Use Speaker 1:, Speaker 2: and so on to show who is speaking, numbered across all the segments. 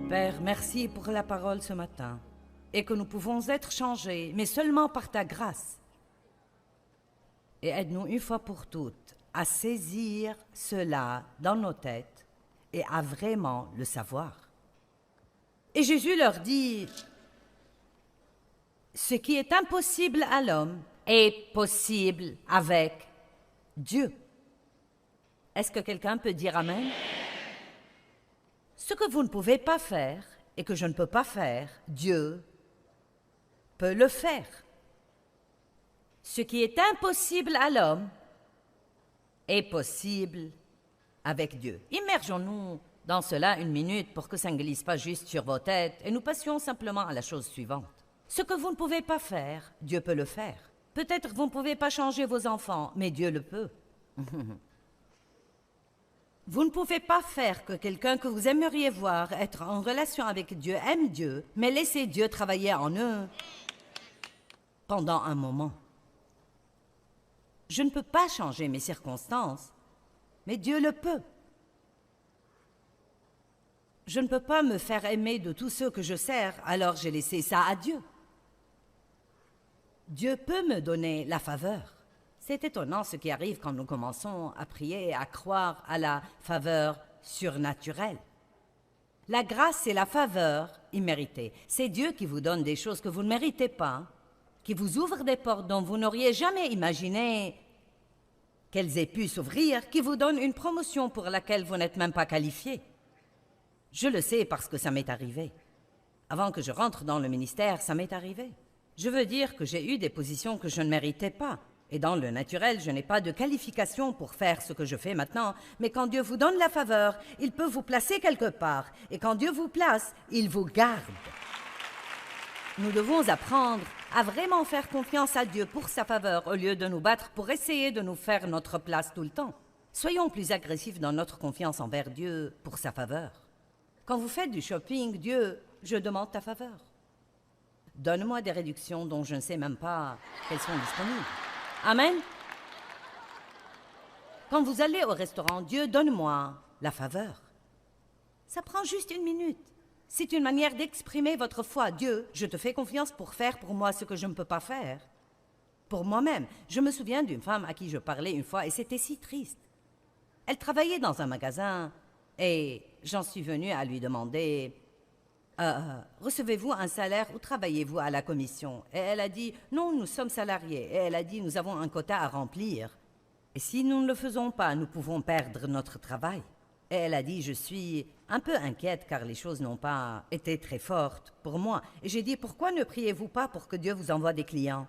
Speaker 1: Père, merci pour la parole ce matin et que nous pouvons être changés, mais seulement par ta grâce. Et aide-nous une fois pour toutes à saisir cela dans nos têtes et à vraiment le savoir. Et Jésus leur dit, ce qui est impossible à l'homme est possible avec Dieu. Est-ce que quelqu'un peut dire Amen? Ce que vous ne pouvez pas faire et que je ne peux pas faire, Dieu peut le faire. Ce qui est impossible à l'homme est possible avec Dieu. Immergeons-nous dans cela une minute pour que ça ne glisse pas juste sur vos têtes et nous passions simplement à la chose suivante. Ce que vous ne pouvez pas faire, Dieu peut le faire. Peut-être vous ne pouvez pas changer vos enfants, mais Dieu le peut. Vous ne pouvez pas faire que quelqu'un que vous aimeriez voir être en relation avec Dieu aime Dieu, mais laissez Dieu travailler en eux pendant un moment. Je ne peux pas changer mes circonstances, mais Dieu le peut. Je ne peux pas me faire aimer de tous ceux que je sers, alors j'ai laissé ça à Dieu. Dieu peut me donner la faveur. C'est étonnant ce qui arrive quand nous commençons à prier et à croire à la faveur surnaturelle. La grâce et la faveur imméritée. C'est Dieu qui vous donne des choses que vous ne méritez pas, qui vous ouvre des portes dont vous n'auriez jamais imaginé qu'elles aient pu s'ouvrir, qui vous donne une promotion pour laquelle vous n'êtes même pas qualifié. Je le sais parce que ça m'est arrivé. Avant que je rentre dans le ministère, ça m'est arrivé. Je veux dire que j'ai eu des positions que je ne méritais pas. Et dans le naturel, je n'ai pas de qualification pour faire ce que je fais maintenant, mais quand Dieu vous donne la faveur, il peut vous placer quelque part. Et quand Dieu vous place, il vous garde. Nous devons apprendre à vraiment faire confiance à Dieu pour sa faveur au lieu de nous battre pour essayer de nous faire notre place tout le temps. Soyons plus agressifs dans notre confiance envers Dieu pour sa faveur. Quand vous faites du shopping, Dieu, je demande ta faveur. Donne-moi des réductions dont je ne sais même pas qu'elles sont disponibles. Amen. Quand vous allez au restaurant, Dieu, donne-moi la faveur. Ça prend juste une minute. C'est une manière d'exprimer votre foi. Dieu, je te fais confiance pour faire pour moi ce que je ne peux pas faire. Pour moi-même. Je me souviens d'une femme à qui je parlais une fois et c'était si triste. Elle travaillait dans un magasin et j'en suis venue à lui demander recevez-vous un salaire ou travaillez-vous à la commission? Et elle a dit, non, nous sommes salariés. Et elle a dit, nous avons un quota à remplir. Et si nous ne le faisons pas, nous pouvons perdre notre travail. Et elle a dit, je suis un peu inquiète car les choses n'ont pas été très fortes pour moi. Et j'ai dit, pourquoi ne priez-vous pas pour que Dieu vous envoie des clients?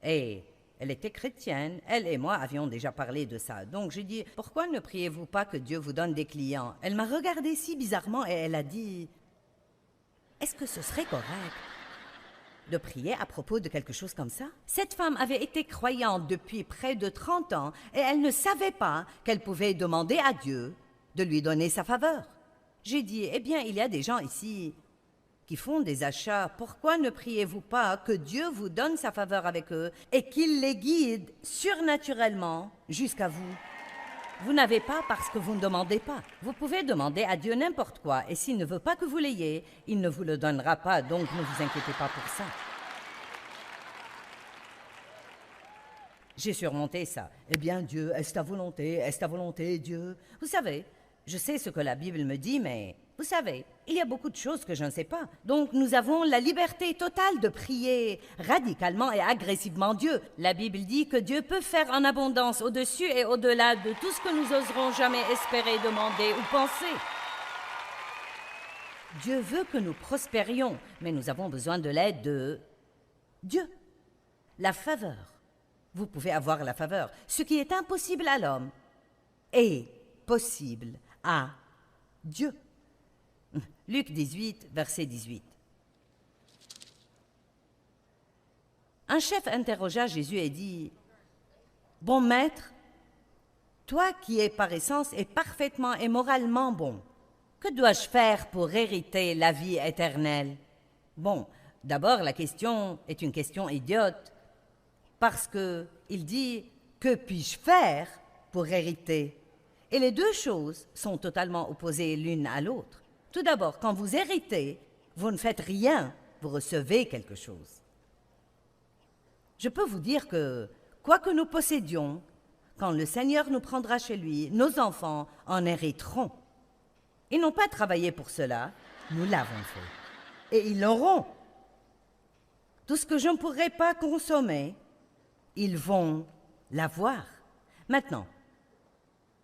Speaker 1: Et elle était chrétienne, elle et moi avions déjà parlé de ça. Donc j'ai dit, pourquoi ne priez-vous pas que Dieu vous donne des clients? Elle m'a regardé si bizarrement et elle a dit, est-ce que ce serait correct de prier à propos de quelque chose comme ça? Cette femme avait été croyante depuis près de 30 ans et elle ne savait pas qu'elle pouvait demander à Dieu de lui donner sa faveur. J'ai dit, eh bien, il y a des gens ici qui font des achats. Pourquoi ne priez-vous pas que Dieu vous donne sa faveur avec eux et qu'il les guide surnaturellement jusqu'à vous? Vous n'avez pas parce que vous ne demandez pas. Vous pouvez demander à Dieu n'importe quoi, et s'il ne veut pas que vous l'ayez, il ne vous le donnera pas, donc ne vous inquiétez pas pour ça. J'ai surmonté ça. Eh bien, Dieu, est-ce ta volonté? Est-ce ta volonté, Dieu? Vous savez, je sais ce que la Bible me dit, mais vous savez, il y a beaucoup de choses que je ne sais pas. Donc nous avons la liberté totale de prier radicalement et agressivement Dieu. La Bible dit que Dieu peut faire en abondance au-dessus et au-delà de tout ce que nous oserons jamais espérer, demander ou penser. Dieu veut que nous prospérions, mais nous avons besoin de l'aide de Dieu. La faveur. Vous pouvez avoir la faveur. Ce qui est impossible à l'homme est possible à Dieu. Luc 18, verset 18. Un chef interrogea Jésus et dit, « Bon maître, toi qui es par essence et parfaitement et moralement bon, que dois-je faire pour hériter la vie éternelle? » Bon, d'abord la question est une question idiote, parce qu'il dit, « Que puis-je faire pour hériter ?» Et les deux choses sont totalement opposées l'une à l'autre. Tout d'abord, quand vous héritez, vous ne faites rien, vous recevez quelque chose. Je peux vous dire que, quoi que nous possédions, quand le Seigneur nous prendra chez lui, nos enfants en hériteront. Ils n'ont pas travaillé pour cela, nous l'avons fait. Et ils l'auront. Tout ce que je ne pourrai pas consommer, ils vont l'avoir. Maintenant,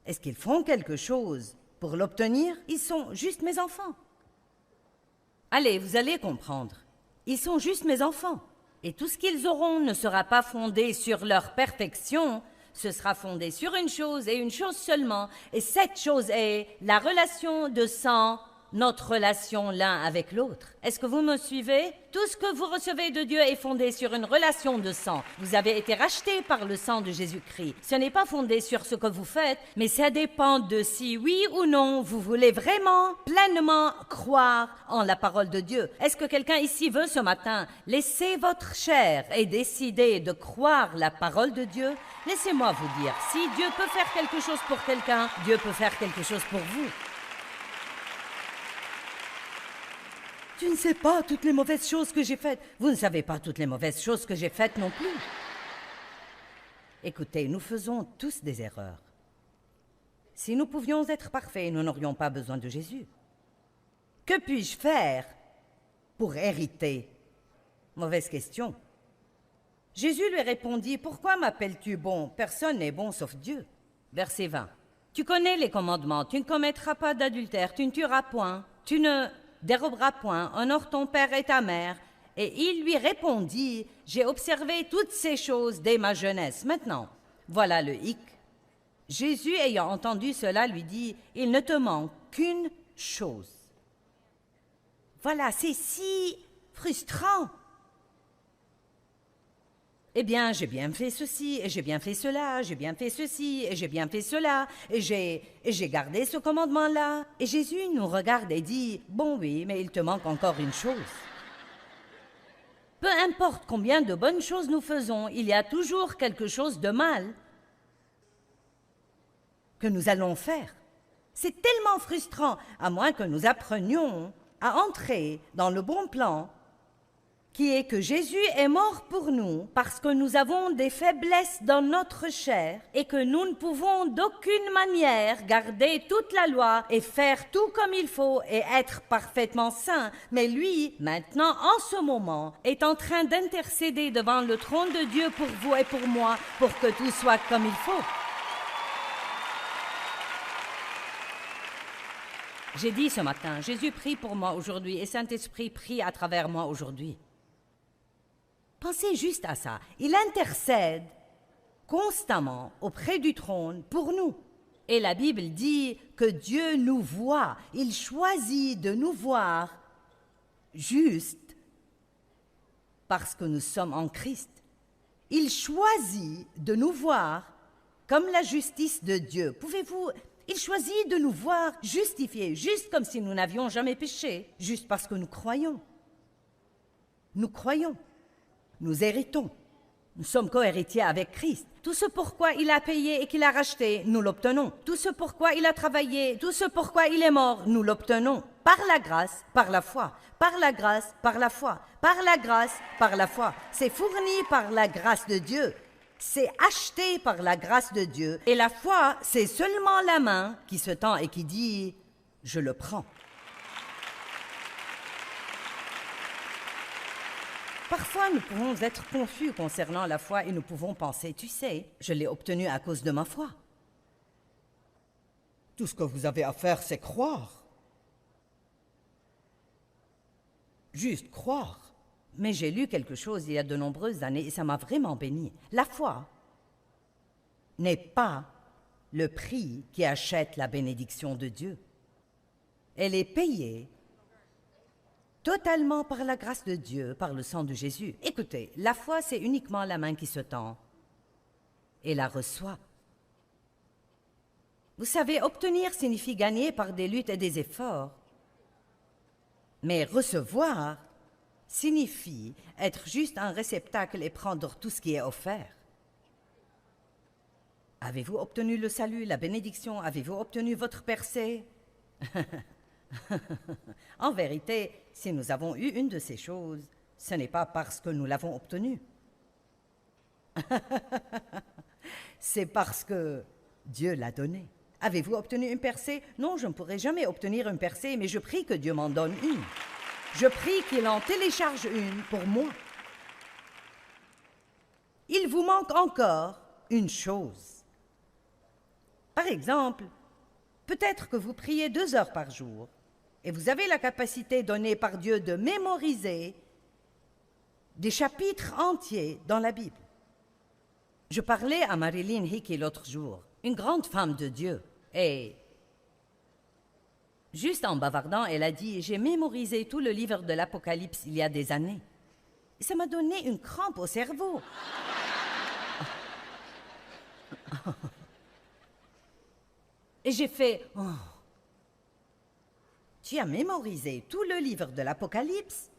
Speaker 1: est-ce qu'ils feront quelque chose pour l'obtenir? Ils sont juste mes enfants. Allez, vous allez comprendre. Ils sont juste mes enfants. Et tout ce qu'ils auront ne sera pas fondé sur leur perfection, ce sera fondé sur une chose et une chose seulement. Et cette chose est la relation de sang, notre relation l'un avec l'autre. Est-ce que vous me suivez? Tout ce que vous recevez de Dieu est fondé sur une relation de sang. Vous avez été rachetés par le sang de Jésus-Christ. Ce n'est pas fondé sur ce que vous faites, mais ça dépend de si oui ou non vous voulez vraiment, pleinement croire en la parole de Dieu. Est-ce que quelqu'un ici veut ce matin laisser votre chair et décider de croire la parole de Dieu? Laissez-moi vous dire, si Dieu peut faire quelque chose pour quelqu'un, Dieu peut faire quelque chose pour vous. Tu ne sais pas toutes les mauvaises choses que j'ai faites. Vous ne savez pas toutes les mauvaises choses que j'ai faites non plus. Écoutez, nous faisons tous des erreurs. Si nous pouvions être parfaits, nous n'aurions pas besoin de Jésus. Que puis-je faire pour hériter? Mauvaise question. Jésus lui répondit, « Pourquoi m'appelles-tu bon? Personne n'est bon sauf Dieu. » Verset 20. Tu connais les commandements. Tu ne commettras pas d'adultère. Tu ne tueras point. Tu ne déroberas point, honore ton père et ta mère. Et il lui répondit, j'ai observé toutes ces choses dès ma jeunesse. Maintenant, voilà le hic. Jésus, ayant entendu cela, lui dit, il ne te manque qu'une chose. Voilà, c'est si frustrant. Eh bien, j'ai bien fait ceci, et j'ai bien fait cela, j'ai bien fait ceci, et j'ai bien fait cela, et j'ai gardé ce commandement-là. Et Jésus nous regarde et dit, bon oui, mais il te manque encore une chose. Peu importe combien de bonnes choses nous faisons, il y a toujours quelque chose de mal que nous allons faire. C'est tellement frustrant, à moins que nous apprenions à entrer dans le bon plan, qui est que Jésus est mort pour nous parce que nous avons des faiblesses dans notre chair et que nous ne pouvons d'aucune manière garder toute la loi et faire tout comme il faut et être parfaitement saint. Mais lui, maintenant, en ce moment, est en train d'intercéder devant le trône de Dieu pour vous et pour moi, pour que tout soit comme il faut. J'ai dit ce matin, Jésus prie pour moi aujourd'hui et Saint-Esprit prie à travers moi aujourd'hui. Pensez juste à ça. Il intercède constamment auprès du trône pour nous. Et la Bible dit que Dieu nous voit. Il choisit de nous voir juste parce que nous sommes en Christ. Il choisit de nous voir comme la justice de Dieu. Il choisit de nous voir justifiés, juste comme si nous n'avions jamais péché, juste parce que nous croyons. Nous croyons. Nous héritons. Nous sommes co-héritiers avec Christ. Tout ce pourquoi il a payé et qu'il a racheté, nous l'obtenons. Tout ce pourquoi il a travaillé, tout ce pourquoi il est mort, nous l'obtenons. Par la grâce, par la foi. Par la grâce, par la foi. Par la grâce, par la foi. C'est fourni par la grâce de Dieu. C'est acheté par la grâce de Dieu. Et la foi, c'est seulement la main qui se tend et qui dit « Je le prends ». Parfois, nous pouvons être confus concernant la foi et nous pouvons penser, tu sais, je l'ai obtenue à cause de ma foi. Tout ce que vous avez à faire, c'est croire. Juste croire. Mais j'ai lu quelque chose il y a de nombreuses années et ça m'a vraiment béni. La foi n'est pas le prix qui achète la bénédiction de Dieu. Elle est payée totalement par la grâce de Dieu, par le sang de Jésus. Écoutez, la foi, c'est uniquement la main qui se tend et la reçoit. Vous savez, obtenir signifie gagner par des luttes et des efforts. Mais recevoir signifie être juste un réceptacle et prendre tout ce qui est offert. Avez-vous obtenu le salut, la bénédiction? Avez-vous obtenu votre percée? En vérité, si nous avons eu une de ces choses, ce n'est pas parce que nous l'avons obtenue. C'est parce que Dieu l'a donnée. Avez-vous obtenu une percée? Non, je ne pourrai jamais obtenir une percée, mais je prie que Dieu m'en donne une. Je prie qu'il en télécharge une pour moi. Il vous manque encore une chose. Par exemple, peut-être que vous priez 2 heures par jour et vous avez la capacité donnée par Dieu de mémoriser des chapitres entiers dans la Bible. Je parlais à Marilyn Hickey l'autre jour, une grande femme de Dieu, et juste en bavardant, elle a dit « J'ai mémorisé tout le livre de l'Apocalypse il y a des années. » Ça m'a donné une crampe au cerveau. Et j'ai fait « Oh, tu as mémorisé tout le livre de l'Apocalypse ?»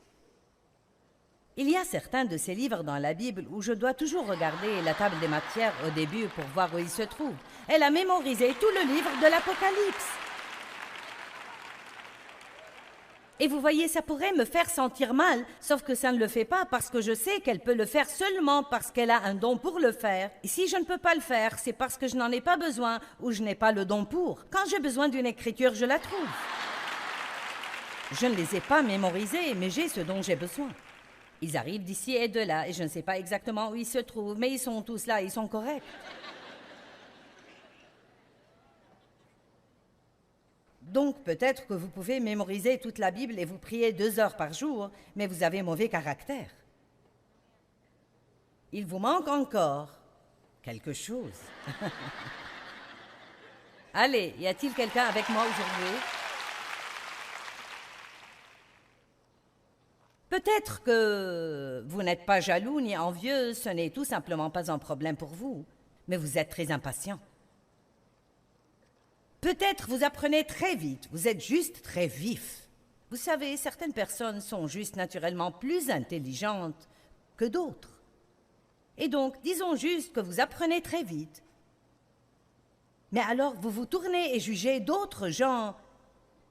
Speaker 1: Il y a certains de ces livres dans la Bible où je dois toujours regarder la table des matières au début pour voir où ils se trouvent. Elle a mémorisé tout le livre de l'Apocalypse. Et vous voyez, ça pourrait me faire sentir mal, sauf que ça ne le fait pas parce que je sais qu'elle peut le faire seulement parce qu'elle a un don pour le faire. Et si je ne peux pas le faire, c'est parce que je n'en ai pas besoin ou je n'ai pas le don pour. Quand j'ai besoin d'une écriture, je la trouve. Je ne les ai pas mémorisés, mais j'ai ce dont j'ai besoin. Ils arrivent d'ici et de là, et je ne sais pas exactement où ils se trouvent, mais ils sont tous là, ils sont corrects. Donc, peut-être que vous pouvez mémoriser toute la Bible et vous prier 2 heures par jour, mais vous avez mauvais caractère. Il vous manque encore quelque chose. Allez, y a-t-il quelqu'un avec moi aujourd'hui? Peut-être que vous n'êtes pas jaloux ni envieux, ce n'est tout simplement pas un problème pour vous, mais vous êtes très impatient. Peut-être vous apprenez très vite, vous êtes juste très vif. Vous savez, certaines personnes sont juste naturellement plus intelligentes que d'autres. Et donc, disons juste que vous apprenez très vite. Mais alors, vous vous tournez et jugez d'autres gens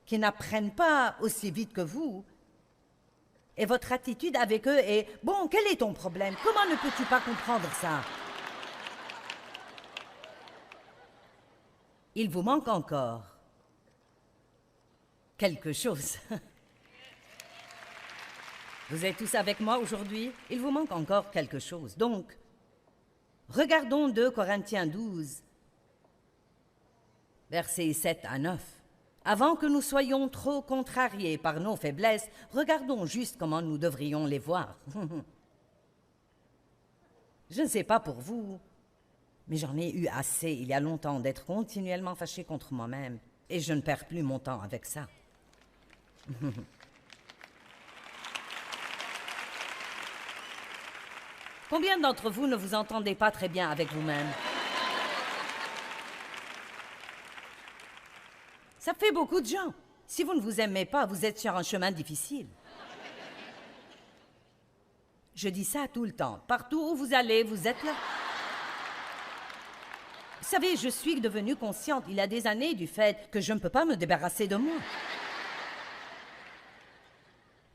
Speaker 1: qui n'apprennent pas aussi vite que vous. Et votre attitude avec eux est « Bon, quel est ton problème? Comment ne peux-tu pas comprendre ça? » Il vous manque encore quelque chose. Vous êtes tous avec moi aujourd'hui? Il vous manque encore quelque chose. Donc, regardons 2 Corinthiens 12, versets 7 à 9. Avant que nous soyons trop contrariés par nos faiblesses, regardons juste comment nous devrions les voir. Je ne sais pas pour vous, mais j'en ai eu assez il y a longtemps d'être continuellement fâché contre moi-même, et je ne perds plus mon temps avec ça. Combien d'entre vous ne vous entendez pas très bien avec vous-même? Ça fait beaucoup de gens. Si vous ne vous aimez pas, vous êtes sur un chemin difficile. Je dis ça tout le temps. Partout où vous allez, vous êtes là. Vous savez, je suis devenue consciente il y a des années du fait que je ne peux pas me débarrasser de moi.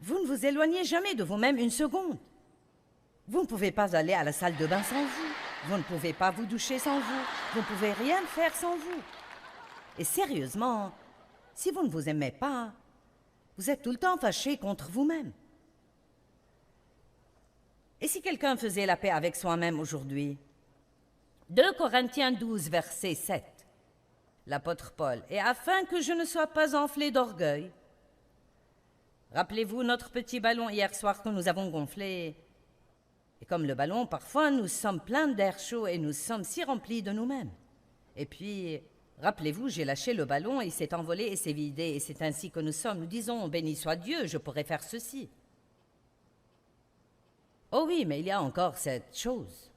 Speaker 1: Vous ne vous éloignez jamais de vous-même une seconde. Vous ne pouvez pas aller à la salle de bain sans vous. Vous ne pouvez pas vous doucher sans vous. Vous ne pouvez rien faire sans vous. Et sérieusement, si vous ne vous aimez pas, vous êtes tout le temps fâché contre vous-même. Et si quelqu'un faisait la paix avec soi-même aujourd'hui? 2 Corinthiens 12, verset 7. L'apôtre Paul. « Et afin que je ne sois pas enflé d'orgueil. » Rappelez-vous notre petit ballon hier soir que nous avons gonflé. Et comme le ballon, parfois nous sommes pleins d'air chaud et nous sommes si remplis de nous-mêmes. Et puis, rappelez-vous, j'ai lâché le ballon et il s'est envolé et s'est vidé. Et c'est ainsi que nous sommes. Nous disons, béni soit Dieu, je pourrais faire ceci. Oh oui, mais il y a encore cette chose.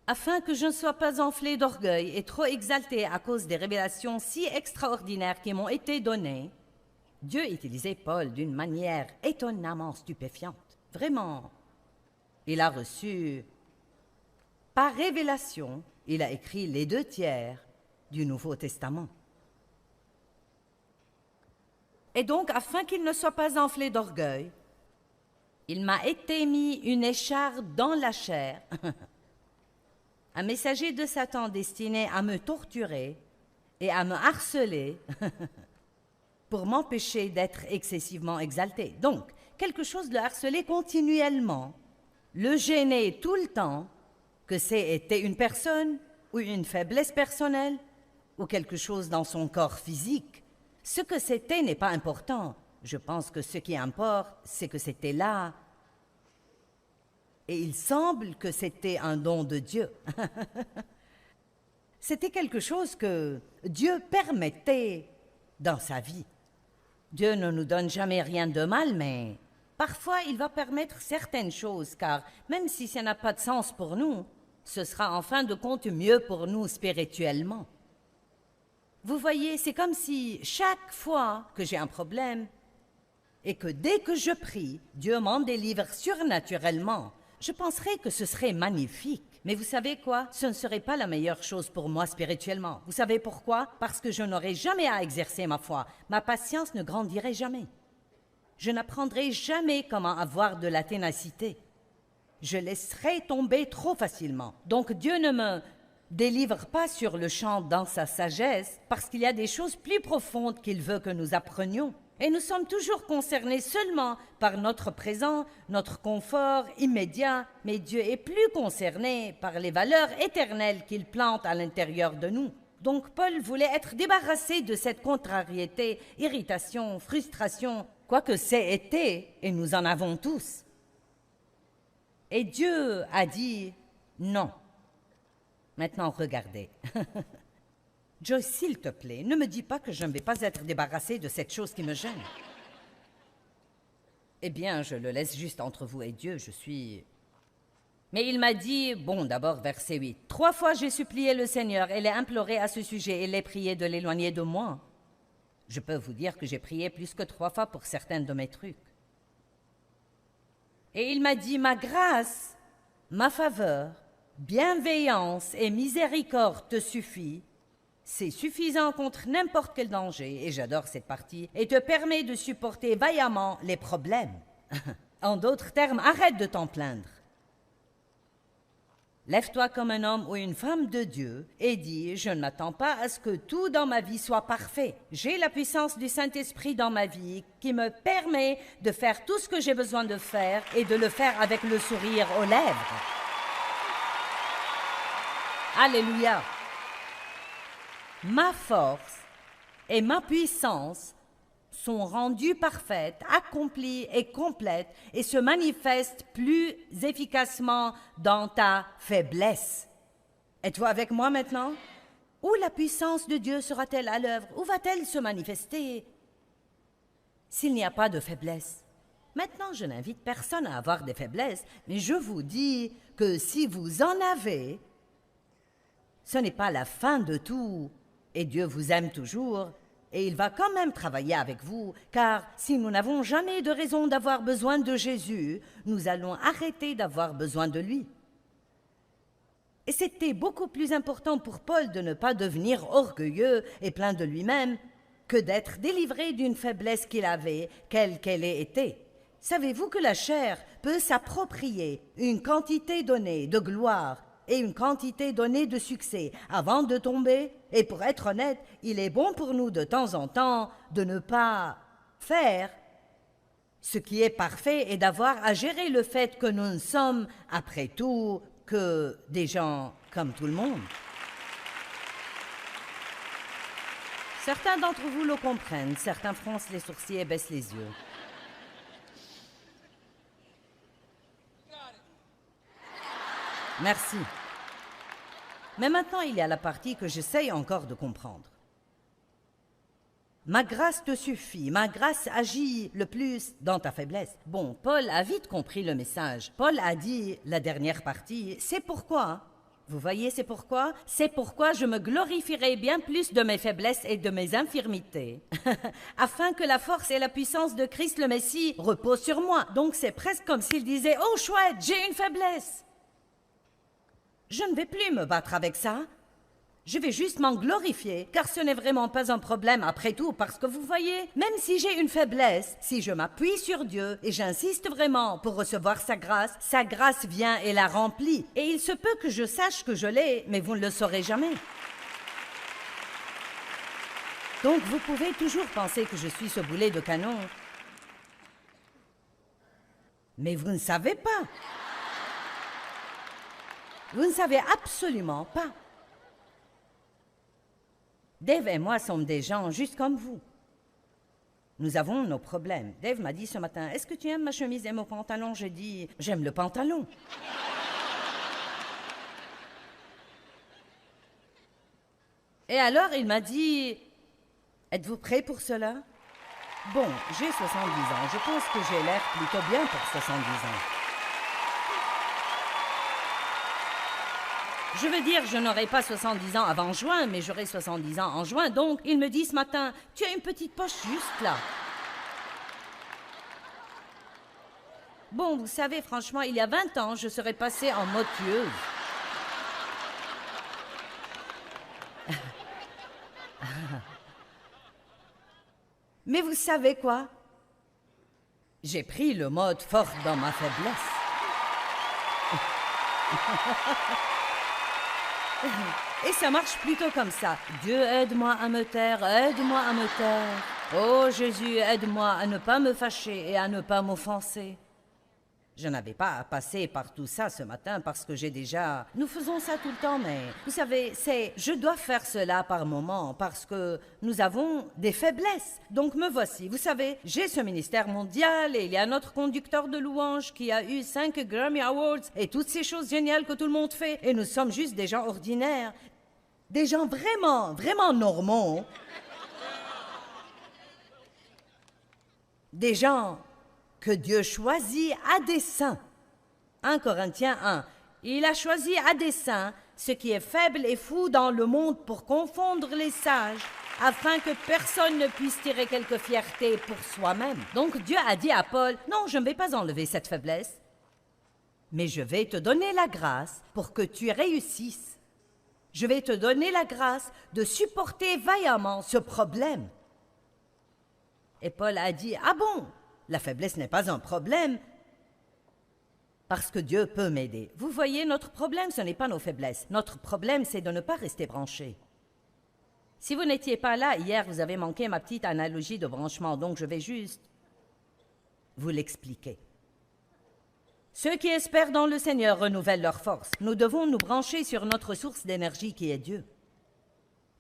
Speaker 1: Afin que je ne sois pas enflé d'orgueil et trop exalté à cause des révélations si extraordinaires qui m'ont été données, Dieu utilisait Paul d'une manière étonnamment stupéfiante. Vraiment. Il a reçu, par révélation, il a écrit les 2 tiers du Nouveau Testament. Et donc, afin qu'il ne soit pas enflé d'orgueil, il m'a été mis une écharpe dans la chair, un messager de Satan destiné à me torturer et à me harceler pour m'empêcher d'être excessivement exalté. Donc, quelque chose le harcelait continuellement, le gênait tout le temps, que c'était une personne ou une faiblesse personnelle ou quelque chose dans son corps physique. Ce que c'était n'est pas important. Je pense que ce qui importe, c'est que c'était là. Et il semble que c'était un don de Dieu. C'était quelque chose que Dieu permettait dans sa vie. Dieu ne nous donne jamais rien de mal, mais parfois il va permettre certaines choses, car même si ça n'a pas de sens pour nous, ce sera en fin de compte mieux pour nous spirituellement. Vous voyez, c'est comme si chaque fois que j'ai un problème et que dès que je prie, Dieu m'en délivre surnaturellement, je penserais que ce serait magnifique. Mais vous savez quoi? Ce ne serait pas la meilleure chose pour moi spirituellement. Vous savez pourquoi? Parce que je n'aurais jamais à exercer ma foi. Ma patience ne grandirait jamais. Je n'apprendrai jamais comment avoir de la ténacité. Je laisserai tomber trop facilement. Donc Dieu ne me délivre pas sur le champ dans sa sagesse, parce qu'il y a des choses plus profondes qu'il veut que nous apprenions. Et nous sommes toujours concernés seulement par notre présent, notre confort immédiat, mais Dieu est plus concerné par les valeurs éternelles qu'il plante à l'intérieur de nous. Donc Paul voulait être débarrassé de cette contrariété, irritation, frustration, quoique c'est été, et nous en avons tous. Et Dieu a dit non. Maintenant, regardez. Joyce, s'il te plaît, ne me dis pas que je ne vais pas être débarrassé de cette chose qui me gêne. Eh bien, je le laisse juste entre vous et Dieu, je suis... Mais il m'a dit, bon, d'abord, verset 8, « 3 fois j'ai supplié le Seigneur et l'ai imploré à ce sujet et l'ai prié de l'éloigner de moi. » Je peux vous dire que j'ai prié plus que 3 fois pour certains de mes trucs. Et il m'a dit, « Ma grâce, ma faveur, bienveillance et miséricorde te suffit. C'est suffisant contre n'importe quel danger, et j'adore cette partie, et te permet de supporter vaillamment les problèmes. » En d'autres termes, arrête de t'en plaindre. Lève-toi comme un homme ou une femme de Dieu et dis, je ne m'attends pas à ce que tout dans ma vie soit parfait. J'ai la puissance du Saint-Esprit dans ma vie qui me permet de faire tout ce que j'ai besoin de faire et de le faire avec le sourire aux lèvres. Alléluia. Ma force et ma puissance sont rendues parfaites, accomplies et complètes et se manifestent plus efficacement dans ta faiblesse. Êtes-vous avec moi maintenant? Où la puissance de Dieu sera-t-elle à l'œuvre? Où va-t-elle se manifester s'il n'y a pas de faiblesse? Maintenant, je n'invite personne à avoir des faiblesses, mais je vous dis que si vous en avez, ce n'est pas la fin de tout. Et Dieu vous aime toujours, et il va quand même travailler avec vous, car si nous n'avons jamais de raison d'avoir besoin de Jésus, nous allons arrêter d'avoir besoin de lui. Et c'était beaucoup plus important pour Paul de ne pas devenir orgueilleux et plein de lui-même que d'être délivré d'une faiblesse qu'il avait, quelle qu'elle ait été. Savez-vous que la chair peut s'approprier une quantité donnée de gloire et une quantité donnée de succès avant de tomber? Et pour être honnête, il est bon pour nous de temps en temps de ne pas faire ce qui est parfait et d'avoir à gérer le fait que nous ne sommes, après tout, que des gens comme tout le monde. Certains d'entre vous le comprennent, certains froncent les sourcils et baissent les yeux. Merci. Mais maintenant, il y a la partie que j'essaye encore de comprendre. Ma grâce te suffit, ma grâce agit le plus dans ta faiblesse. Bon, Paul a vite compris le message. Paul a dit, la dernière partie, c'est pourquoi. Vous voyez, c'est pourquoi? C'est pourquoi je me glorifierai bien plus de mes faiblesses et de mes infirmités, afin que la force et la puissance de Christ le Messie reposent sur moi. Donc c'est presque comme s'il disait, oh chouette, j'ai une faiblesse. Je ne vais plus me battre avec ça. Je vais juste m'en glorifier, car ce n'est vraiment pas un problème après tout, parce que vous voyez, même si j'ai une faiblesse, si je m'appuie sur Dieu et j'insiste vraiment pour recevoir sa grâce vient et la remplit. Et il se peut que je sache que je l'ai, mais vous ne le saurez jamais. Donc vous pouvez toujours penser que je suis ce boulet de canon. Mais vous ne savez pas. Vous ne savez absolument pas. Dave et moi sommes des gens juste comme vous. Nous avons nos problèmes. Dave m'a dit ce matin, « Est-ce que tu aimes ma chemise et mon pantalon ?» J'ai dit, « J'aime le pantalon. » Et alors il m'a dit, « Êtes-vous prêt pour cela ?» Bon, j'ai 70 ans. Je pense que j'ai l'air plutôt bien pour 70 ans. Je veux dire, je n'aurai pas 70 ans avant juin, mais j'aurai 70 ans en juin. Donc, il me dit ce matin, « Tu as une petite poche juste là. » Bon, vous savez, franchement, il y a 20 ans, je serais passée en mode tueuse. Mais vous savez quoi? J'ai pris le mode fort dans ma faiblesse. Et ça marche plutôt comme ça. Dieu, aide-moi à me taire, aide-moi à me taire. Oh Jésus, aide-moi à ne pas me fâcher et à ne pas m'offenser. Je n'avais pas à passer par tout ça ce matin parce que j'ai déjà... Nous faisons ça tout le temps, mais vous savez, je dois faire cela par moment parce que nous avons des faiblesses. Donc me voici. Vous savez, j'ai ce ministère mondial et il y a notre conducteur de louanges qui a eu 5 Grammy Awards et toutes ces choses géniales que tout le monde fait. Et nous sommes juste des gens ordinaires. Des gens vraiment, vraiment normaux. Des gens... que Dieu choisit à dessein. 1 Corinthiens 1. Il a choisi à dessein ce qui est faible et fou dans le monde pour confondre les sages, afin que personne ne puisse tirer quelque fierté pour soi-même. Donc Dieu a dit à Paul, « Non, je ne vais pas enlever cette faiblesse, mais je vais te donner la grâce pour que tu réussisses. Je vais te donner la grâce de supporter vaillamment ce problème. » Et Paul a dit, « Ah bon ? La faiblesse n'est pas un problème, parce que Dieu peut m'aider. » Vous voyez, notre problème, ce n'est pas nos faiblesses. Notre problème, c'est de ne pas rester branché. Si vous n'étiez pas là, hier, vous avez manqué ma petite analogie de branchement, donc je vais juste vous l'expliquer. Ceux qui espèrent dans le Seigneur renouvellent leur force. Nous devons nous brancher sur notre source d'énergie qui est Dieu.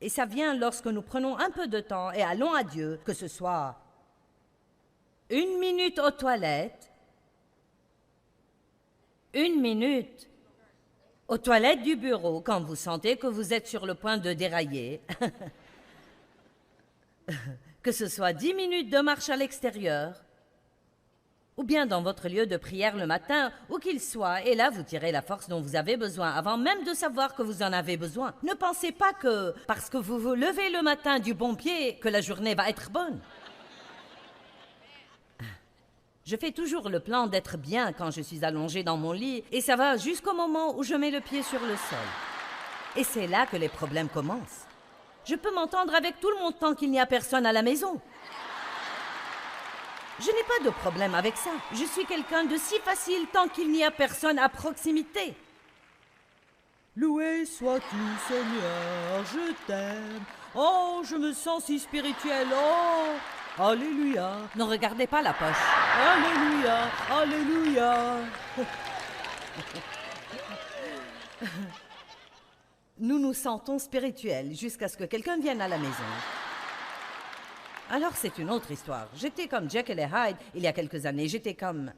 Speaker 1: Et ça vient lorsque nous prenons un peu de temps et allons à Dieu, que ce soit 1 minute aux toilettes, 1 minute aux toilettes du bureau quand vous sentez que vous êtes sur le point de dérailler, que ce soit 10 minutes de marche à l'extérieur, ou bien dans votre lieu de prière le matin, où qu'il soit, et là vous tirez la force dont vous avez besoin, avant même de savoir que vous en avez besoin. Ne pensez pas que, parce que vous vous levez le matin du bon pied, que la journée va être bonne. Je fais toujours le plan d'être bien quand je suis allongée dans mon lit, et ça va jusqu'au moment où je mets le pied sur le sol. Et c'est là que les problèmes commencent. Je peux m'entendre avec tout le monde tant qu'il n'y a personne à la maison. Je n'ai pas de problème avec ça. Je suis quelqu'un de si facile tant qu'il n'y a personne à proximité. Loué sois-tu, Seigneur, je t'aime. Oh, je me sens si spirituel. Oh, alléluia. Ne regardez pas la poche. Alléluia, alléluia. Nous nous sentons spirituels jusqu'à ce que quelqu'un vienne à la maison. Alors c'est une autre histoire. J'étais comme Jekyll et Hyde il y a quelques années. J'étais comme...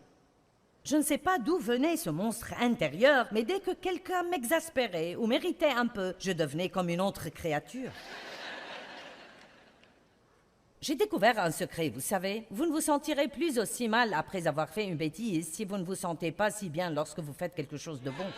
Speaker 1: Je ne sais pas d'où venait ce monstre intérieur, mais dès que quelqu'un m'exaspérait ou m'irritait un peu, je devenais comme une autre créature. J'ai découvert un secret, vous savez. Vous ne vous sentirez plus aussi mal après avoir fait une bêtise si vous ne vous sentez pas si bien lorsque vous faites quelque chose de bon.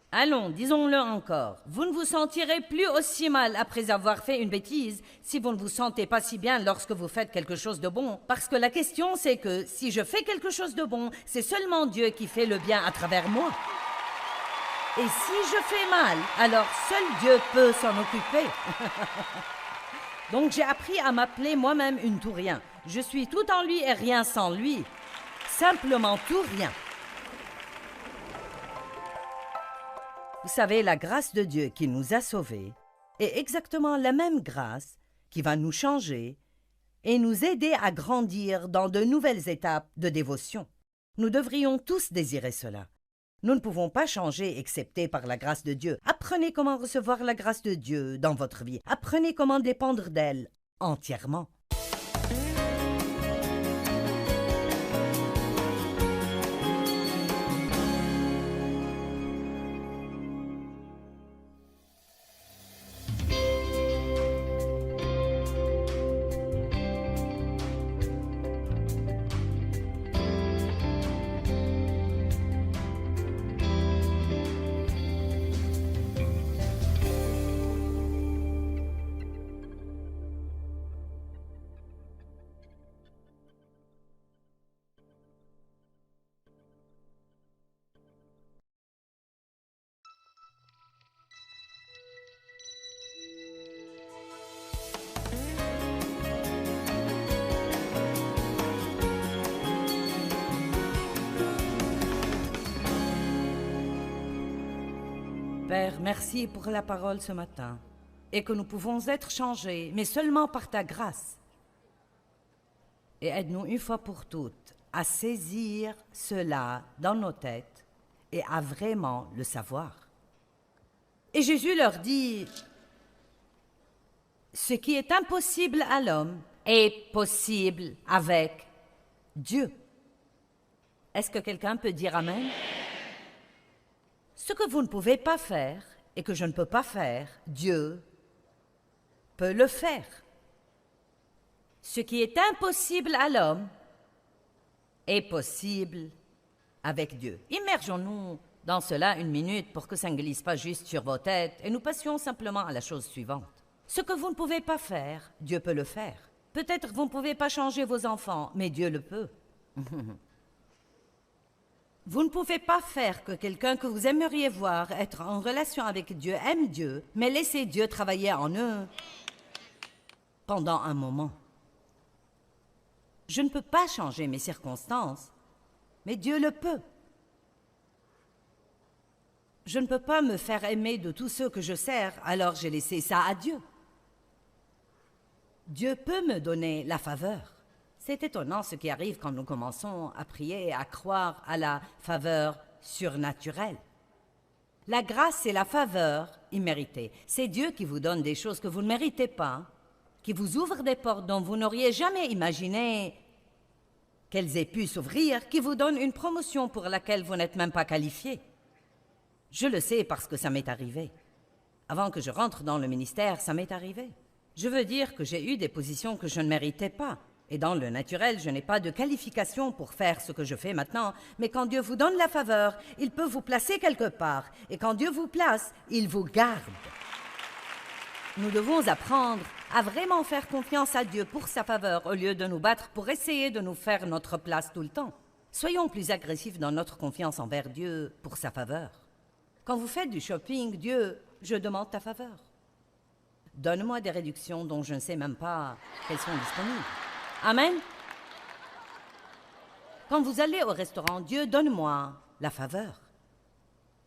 Speaker 1: Allons, disons-le encore. Vous ne vous sentirez plus aussi mal après avoir fait une bêtise si vous ne vous sentez pas si bien lorsque vous faites quelque chose de bon. Parce que la question, c'est que si je fais quelque chose de bon, c'est seulement Dieu qui fait le bien à travers moi. Et si je fais mal, alors seul Dieu peut s'en occuper. Donc j'ai appris à m'appeler moi-même une tout rien. Je suis tout en lui et rien sans lui. Simplement tout rien. Vous savez, la grâce de Dieu qui nous a sauvés est exactement la même grâce qui va nous changer et nous aider à grandir dans de nouvelles étapes de dévotion. Nous devrions tous désirer cela. Nous ne pouvons pas changer excepté par la grâce de Dieu. Apprenez comment recevoir la grâce de Dieu dans votre vie. Apprenez comment dépendre d'elle entièrement. Père, merci pour la parole ce matin et que nous pouvons être changés, mais seulement par ta grâce. Et aide-nous une fois pour toutes à saisir cela dans nos têtes et à vraiment le savoir. Et Jésus leur dit, ce qui est impossible à l'homme est possible avec Dieu. Est-ce que quelqu'un peut dire Amen? Ce que vous ne pouvez pas faire et que je ne peux pas faire, Dieu peut le faire. Ce qui est impossible à l'homme est possible avec Dieu. Immergeons-nous dans cela une minute pour que ça ne glisse pas juste sur vos têtes et nous passions simplement à la chose suivante. Ce que vous ne pouvez pas faire, Dieu peut le faire. Peut-être vous ne pouvez pas changer vos enfants, mais Dieu le peut. Vous ne pouvez pas faire que quelqu'un que vous aimeriez voir être en relation avec Dieu aime Dieu, mais laissez Dieu travailler en eux pendant un moment. Je ne peux pas changer mes circonstances, mais Dieu le peut. Je ne peux pas me faire aimer de tous ceux que je sers, alors j'ai laissé ça à Dieu. Dieu peut me donner la faveur. C'est étonnant ce qui arrive quand nous commençons à prier et à croire à la faveur surnaturelle. La grâce et la faveur imméritée. C'est Dieu qui vous donne des choses que vous ne méritez pas, qui vous ouvre des portes dont vous n'auriez jamais imaginé qu'elles aient pu s'ouvrir, qui vous donne une promotion pour laquelle vous n'êtes même pas qualifié. Je le sais parce que ça m'est arrivé. Avant que je rentre dans le ministère, ça m'est arrivé. Je veux dire que j'ai eu des positions que je ne méritais pas. Et dans le naturel, je n'ai pas de qualification pour faire ce que je fais maintenant, mais quand Dieu vous donne la faveur, il peut vous placer quelque part. Et quand Dieu vous place, il vous garde. Nous devons apprendre à vraiment faire confiance à Dieu pour sa faveur au lieu de nous battre pour essayer de nous faire notre place tout le temps. Soyons plus agressifs dans notre confiance envers Dieu pour sa faveur. Quand vous faites du shopping, Dieu, je demande ta faveur. Donne-moi des réductions dont je ne sais même pas qu'elles sont disponibles. Amen. Quand vous allez au restaurant, Dieu, donne-moi la faveur.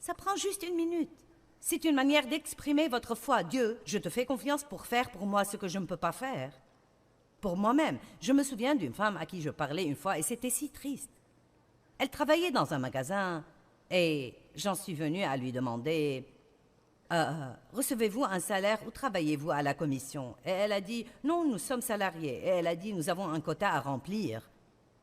Speaker 1: Ça prend juste une minute. C'est une manière d'exprimer votre foi. Dieu, je te fais confiance pour faire pour moi ce que je ne peux pas faire. Pour moi-même. Je me souviens d'une femme à qui je parlais une fois et c'était si triste. Elle travaillait dans un magasin et j'en suis venue à lui demander recevez-vous un salaire ou travaillez-vous à la commission? Et elle a dit, non, nous sommes salariés. Et elle a dit, nous avons un quota à remplir.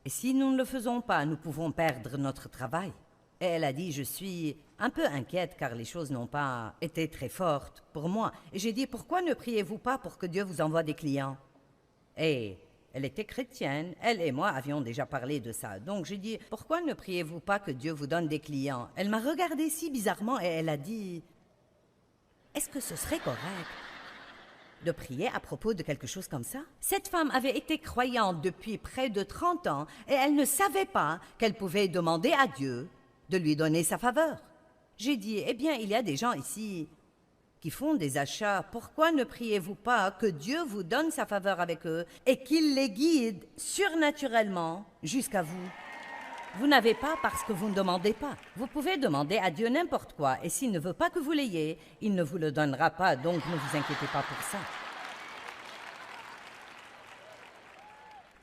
Speaker 1: Et si nous ne le faisons pas, nous pouvons perdre notre travail. Et elle a dit, je suis un peu inquiète car les choses n'ont pas été très fortes pour moi. Et j'ai dit, pourquoi ne priez-vous pas pour que Dieu vous envoie des clients? Et elle était chrétienne, elle et moi avions déjà parlé de ça. Donc j'ai dit, pourquoi ne priez-vous pas que Dieu vous donne des clients? Elle m'a regardé si bizarrement et elle a dit, est-ce que ce serait correct de prier à propos de quelque chose comme ça? Cette femme avait été croyante depuis près de 30 ans et elle ne savait pas qu'elle pouvait demander à Dieu de lui donner sa faveur. J'ai dit, eh bien, il y a des gens ici qui font des achats. Pourquoi ne priez-vous pas que Dieu vous donne sa faveur avec eux et qu'il les guide surnaturellement jusqu'à vous? Vous n'avez pas parce que vous ne demandez pas. Vous pouvez demander à Dieu n'importe quoi, et s'il ne veut pas que vous l'ayez, il ne vous le donnera pas, donc ne vous inquiétez pas pour ça.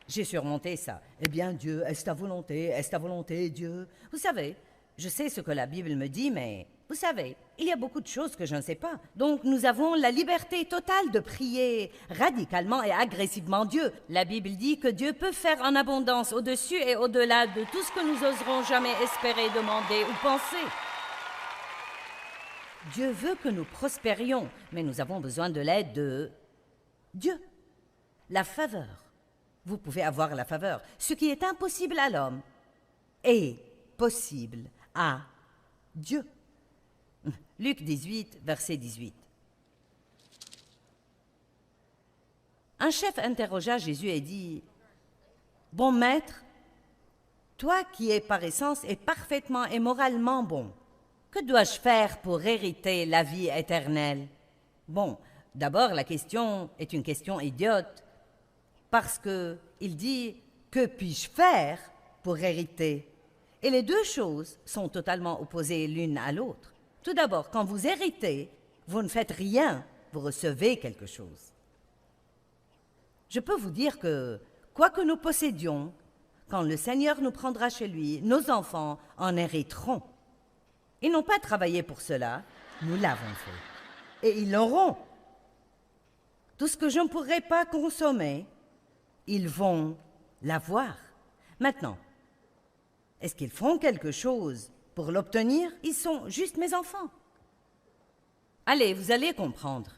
Speaker 1: J'ai surmonté ça. Eh bien, Dieu, est-ce ta volonté? Est-ce ta volonté, Dieu? Vous savez, je sais ce que la Bible me dit, mais vous savez, il y a beaucoup de choses que je ne sais pas. Donc nous avons la liberté totale de prier radicalement et agressivement Dieu. La Bible dit que Dieu peut faire en abondance au-dessus et au-delà de tout ce que nous oserons jamais espérer, demander ou penser. Dieu veut que nous prospérions, mais nous avons besoin de l'aide de Dieu. La faveur. Vous pouvez avoir la faveur. Ce qui est impossible à l'homme est possible à Dieu. Luc 18, verset 18. Un chef interrogea Jésus et dit, « Bon maître, toi qui es par essence et parfaitement et moralement bon, que dois-je faire pour hériter la vie éternelle? » Bon, d'abord la question est une question idiote, parce qu'il dit « Que puis-je faire pour hériter ?» Et les deux choses sont totalement opposées l'une à l'autre. Tout d'abord, quand vous héritez, vous ne faites rien, vous recevez quelque chose. Je peux vous dire que, quoi que nous possédions, quand le Seigneur nous prendra chez lui, nos enfants en hériteront. Ils n'ont pas travaillé pour cela, nous l'avons fait. Et ils l'auront. Tout ce que je ne pourrai pas consommer, ils vont l'avoir. Maintenant, est-ce qu'ils feront quelque chose pour l'obtenir? Ils sont juste mes enfants. Allez, vous allez comprendre.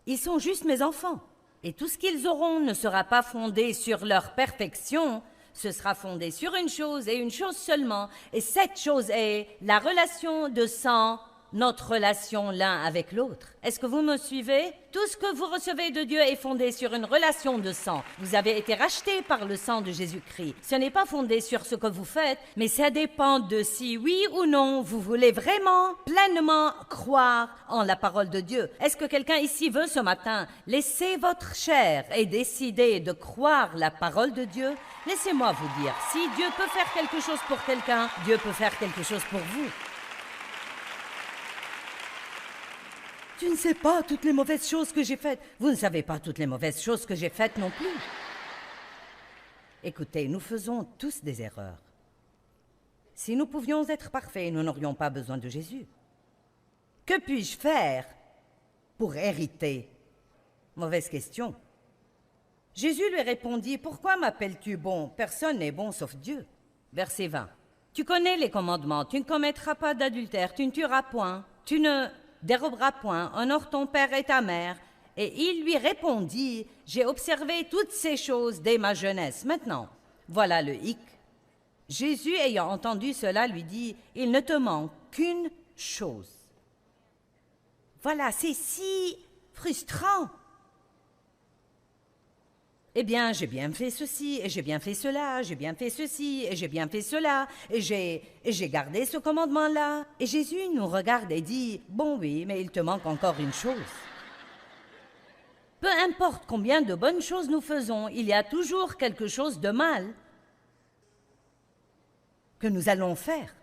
Speaker 1: Ils sont juste mes enfants. Et tout ce qu'ils auront ne sera pas fondé sur leur perfection, ce sera fondé sur une chose et une chose seulement. Et cette chose est la relation de sang, notre relation l'un avec l'autre. Est-ce que vous me suivez? Tout ce que vous recevez de Dieu est fondé sur une relation de sang. Vous avez été rachetés par le sang de Jésus-Christ. Ce n'est pas fondé sur ce que vous faites, mais ça dépend de si oui ou non vous voulez vraiment, pleinement croire en la parole de Dieu. Est-ce que quelqu'un ici veut ce matin laisser votre chair et décider de croire la parole de Dieu? Laissez-moi vous dire, si Dieu peut faire quelque chose pour quelqu'un, Dieu peut faire quelque chose pour vous. Tu ne sais pas toutes les mauvaises choses que j'ai faites. Vous ne savez pas toutes les mauvaises choses que j'ai faites non plus. Écoutez, nous faisons tous des erreurs. Si nous pouvions être parfaits, nous n'aurions pas besoin de Jésus. Que puis-je faire pour hériter? Mauvaise question. Jésus lui répondit, « Pourquoi m'appelles-tu bon? Personne n'est bon sauf Dieu. » Verset 20. Tu connais les commandements. Tu ne commettras pas d'adultère. Tu ne tueras point. Tu ne déroberas point, honore ton père et ta mère. Et il lui répondit, j'ai observé toutes ces choses dès ma jeunesse. Maintenant, voilà le hic. Jésus, ayant entendu cela, lui dit, il ne te manque qu'une chose. Voilà, c'est si frustrant. Eh bien, j'ai bien fait ceci, et j'ai bien fait cela, j'ai bien fait ceci, et j'ai bien fait cela, et j'ai gardé ce commandement-là. Et Jésus nous regarde et dit, bon oui, mais il te manque encore une chose. Peu importe combien de bonnes choses nous faisons, il y a toujours quelque chose de mal que nous allons faire.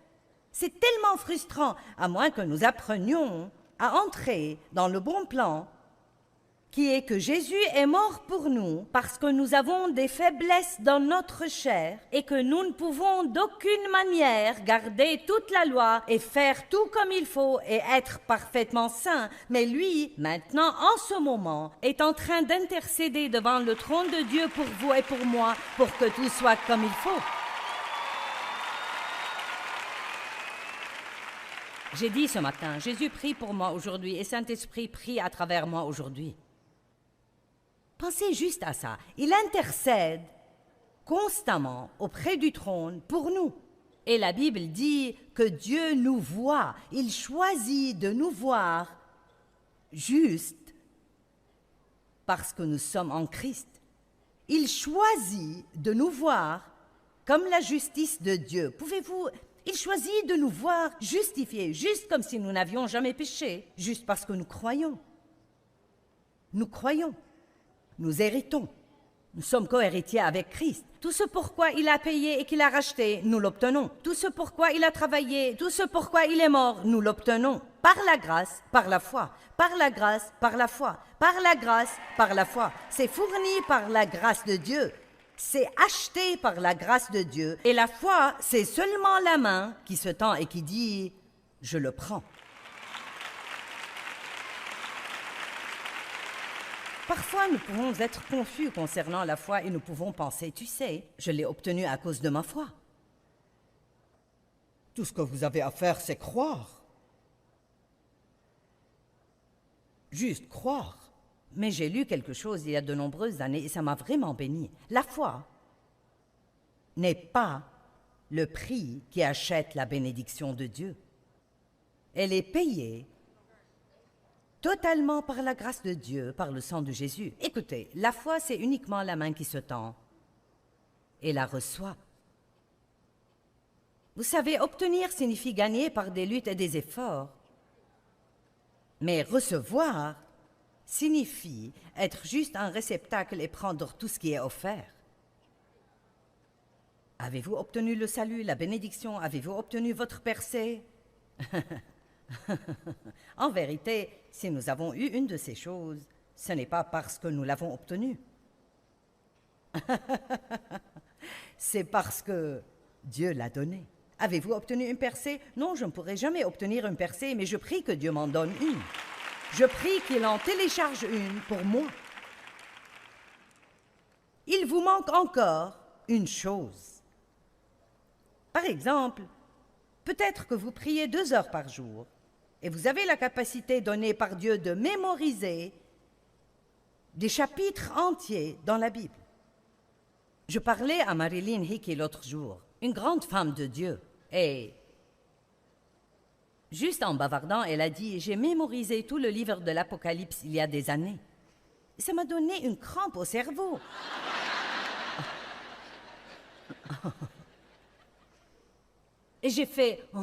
Speaker 1: C'est tellement frustrant, à moins que nous apprenions à entrer dans le bon plan, qui est que Jésus est mort pour nous parce que nous avons des faiblesses dans notre chair et que nous ne pouvons d'aucune manière garder toute la loi et faire tout comme il faut et être parfaitement saint. Mais lui, maintenant, en ce moment, est en train d'intercéder devant le trône de Dieu pour vous et pour moi, pour que tout soit comme il faut. J'ai dit ce matin, Jésus prie pour moi aujourd'hui et Saint-Esprit prie à travers moi aujourd'hui. Pensez juste à ça. Il intercède constamment auprès du trône pour nous. Et la Bible dit que Dieu nous voit. Il choisit de nous voir juste parce que nous sommes en Christ. Il choisit de nous voir comme la justice de Dieu. Pouvez-vous Il choisit de nous voir justifiés, juste comme si nous n'avions jamais péché, juste parce que nous croyons. Nous croyons. Nous héritons. Nous sommes co-héritiers avec Christ. Tout ce pourquoi il a payé et qu'il a racheté, nous l'obtenons. Tout ce pourquoi il a travaillé, tout ce pourquoi il est mort, nous l'obtenons. Par la grâce, par la foi. Par la grâce, par la foi. Par la grâce, par la foi. C'est fourni par la grâce de Dieu. C'est acheté par la grâce de Dieu. Et la foi, c'est seulement la main qui se tend et qui dit « Je le prends ». Parfois, nous pouvons être confus concernant la foi et nous pouvons penser, tu sais, je l'ai obtenue à cause de ma foi. Tout ce que vous avez à faire, c'est croire. Juste croire. Mais j'ai lu quelque chose il y a de nombreuses années et ça m'a vraiment béni. La foi n'est pas le prix qui achète la bénédiction de Dieu. Elle est payée totalement par la grâce de Dieu, par le sang de Jésus. Écoutez, la foi, c'est uniquement la main qui se tend et la reçoit. Vous savez, obtenir signifie gagner par des luttes et des efforts. Mais recevoir signifie être juste un réceptacle et prendre tout ce qui est offert. Avez-vous obtenu le salut, la bénédiction? Avez-vous obtenu votre percée? En vérité, si nous avons eu une de ces choses, ce n'est pas parce que nous l'avons obtenue. C'est parce que Dieu l'a donnée. Avez-vous obtenu une percée? Non, je ne pourrai jamais obtenir une percée, mais je prie que Dieu m'en donne une. Je prie qu'il en télécharge une pour moi. Il vous manque encore une chose. Par exemple, peut-être que vous priez 2 heures par jour et vous avez la capacité donnée par Dieu de mémoriser des chapitres entiers dans la Bible. Je parlais à Marilyn Hickey l'autre jour, une grande femme de Dieu, et juste en bavardant, elle a dit « J'ai mémorisé tout le livre de l'Apocalypse il y a des années. » Ça m'a donné une crampe au cerveau. Et j'ai fait « Oh,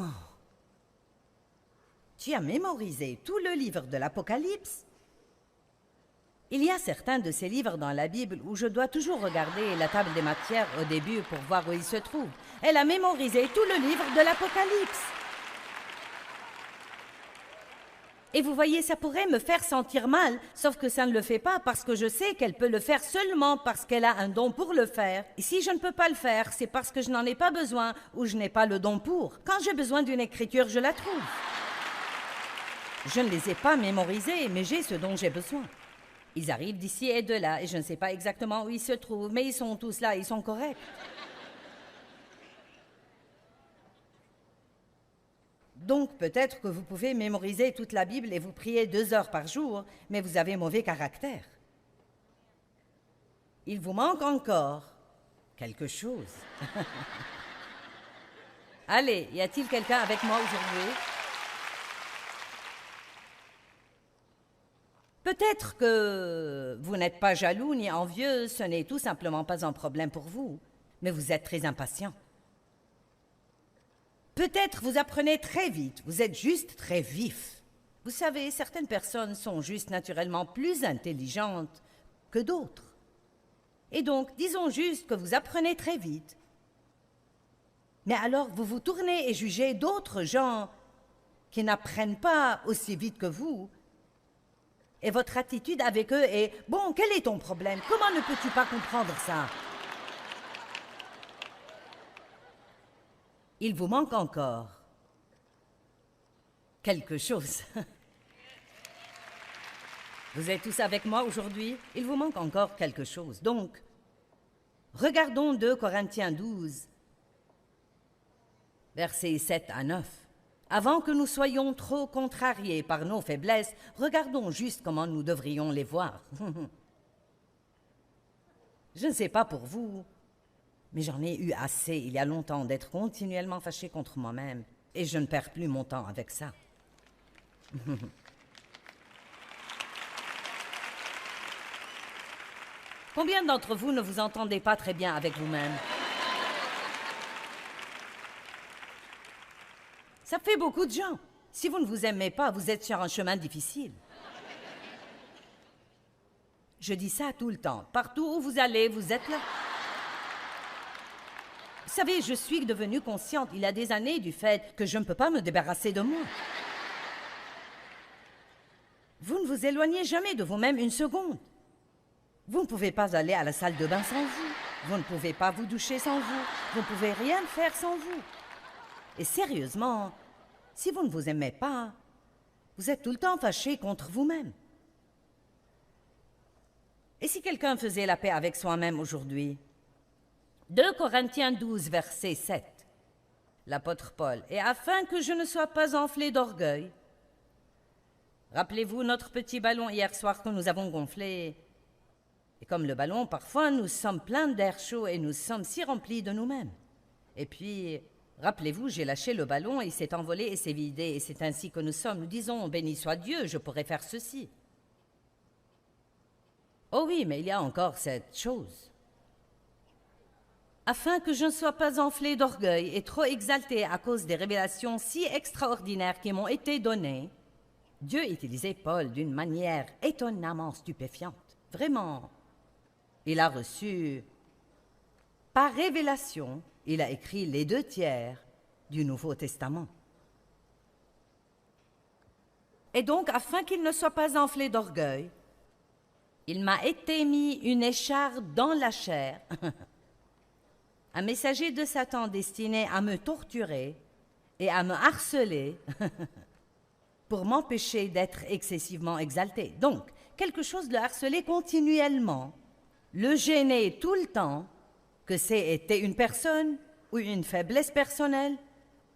Speaker 1: tu as mémorisé tout le livre de l'Apocalypse ?» Il y a certains de ces livres dans la Bible où je dois toujours regarder la table des matières au début pour voir où ils se trouvent. Elle a mémorisé tout le livre de l'Apocalypse. Et vous voyez, ça pourrait me faire sentir mal, sauf que ça ne le fait pas parce que je sais qu'elle peut le faire seulement parce qu'elle a un don pour le faire. Et si je ne peux pas le faire, c'est parce que je n'en ai pas besoin ou je n'ai pas le don pour. Quand j'ai besoin d'une écriture, je la trouve. Je ne les ai pas mémorisés, mais j'ai ce dont j'ai besoin. Ils arrivent d'ici et de là, et je ne sais pas exactement où ils se trouvent, mais ils sont tous là, ils sont corrects. Donc, peut-être que vous pouvez mémoriser toute la Bible et vous prier 2 heures par jour, mais vous avez mauvais caractère. Il vous manque encore quelque chose. Allez, y a-t-il quelqu'un avec moi aujourd'hui? Peut-être que vous n'êtes pas jaloux ni envieux, ce n'est tout simplement pas un problème pour vous, mais vous êtes très impatient. Peut-être vous apprenez très vite, vous êtes juste très vif. Vous savez, certaines personnes sont juste naturellement plus intelligentes que d'autres. Et donc, disons juste que vous apprenez très vite. Mais alors, vous vous tournez et jugez d'autres gens qui n'apprennent pas aussi vite que vous. Et votre attitude avec eux est « Bon, quel est ton problème? Comment ne peux-tu pas comprendre ça? » Il vous manque encore quelque chose. Vous êtes tous avec moi aujourd'hui? Il vous manque encore quelque chose. Donc, regardons 2 Corinthiens 12, versets 7 à 9. Avant que nous soyons trop contrariés par nos faiblesses, regardons juste comment nous devrions les voir. Je ne sais pas pour vous, mais j'en ai eu assez il y a longtemps d'être continuellement fâché contre moi-même, et je ne perds plus mon temps avec ça. Combien d'entre vous ne vous entendez pas très bien avec vous-même? Ça fait beaucoup de gens. Si vous ne vous aimez pas, vous êtes sur un chemin difficile. Je dis ça tout le temps. Partout où vous allez, vous êtes là. Vous savez, je suis devenue consciente il y a des années du fait que je ne peux pas me débarrasser de moi. Vous ne vous éloignez jamais de vous-même une seconde. Vous ne pouvez pas aller à la salle de bain sans vous. Vous ne pouvez pas vous doucher sans vous. Vous ne pouvez rien faire sans vous. Et sérieusement, si vous ne vous aimez pas, vous êtes tout le temps fâché contre vous-même. Et si quelqu'un faisait la paix avec soi-même aujourd'hui? 2 Corinthiens 12, verset 7. L'apôtre Paul, « Et afin que je ne sois pas enflé d'orgueil. » Rappelez-vous notre petit ballon hier soir que nous avons gonflé. Et comme le ballon, parfois nous sommes pleins d'air chaud et nous sommes si remplis de nous-mêmes. Et puis, rappelez-vous, j'ai lâché le ballon et il s'est envolé et s'est vidé. Et c'est ainsi que nous sommes. Nous disons, béni soit Dieu, je pourrais faire ceci. Oh oui, mais il y a encore cette chose. Afin que je ne sois pas enflé d'orgueil et trop exalté à cause des révélations si extraordinaires qui m'ont été données, Dieu utilisait Paul d'une manière étonnamment stupéfiante. Vraiment. Il a reçu, par révélation, il a écrit les 2 tiers du Nouveau Testament. Et donc, afin qu'il ne soit pas enflé d'orgueil, il m'a été mis une écharpe dans la chair, un messager de Satan destiné à me torturer et à me harceler pour m'empêcher d'être excessivement exalté. Donc, quelque chose le harcelait continuellement, le gênait tout le temps, que c'était une personne ou une faiblesse personnelle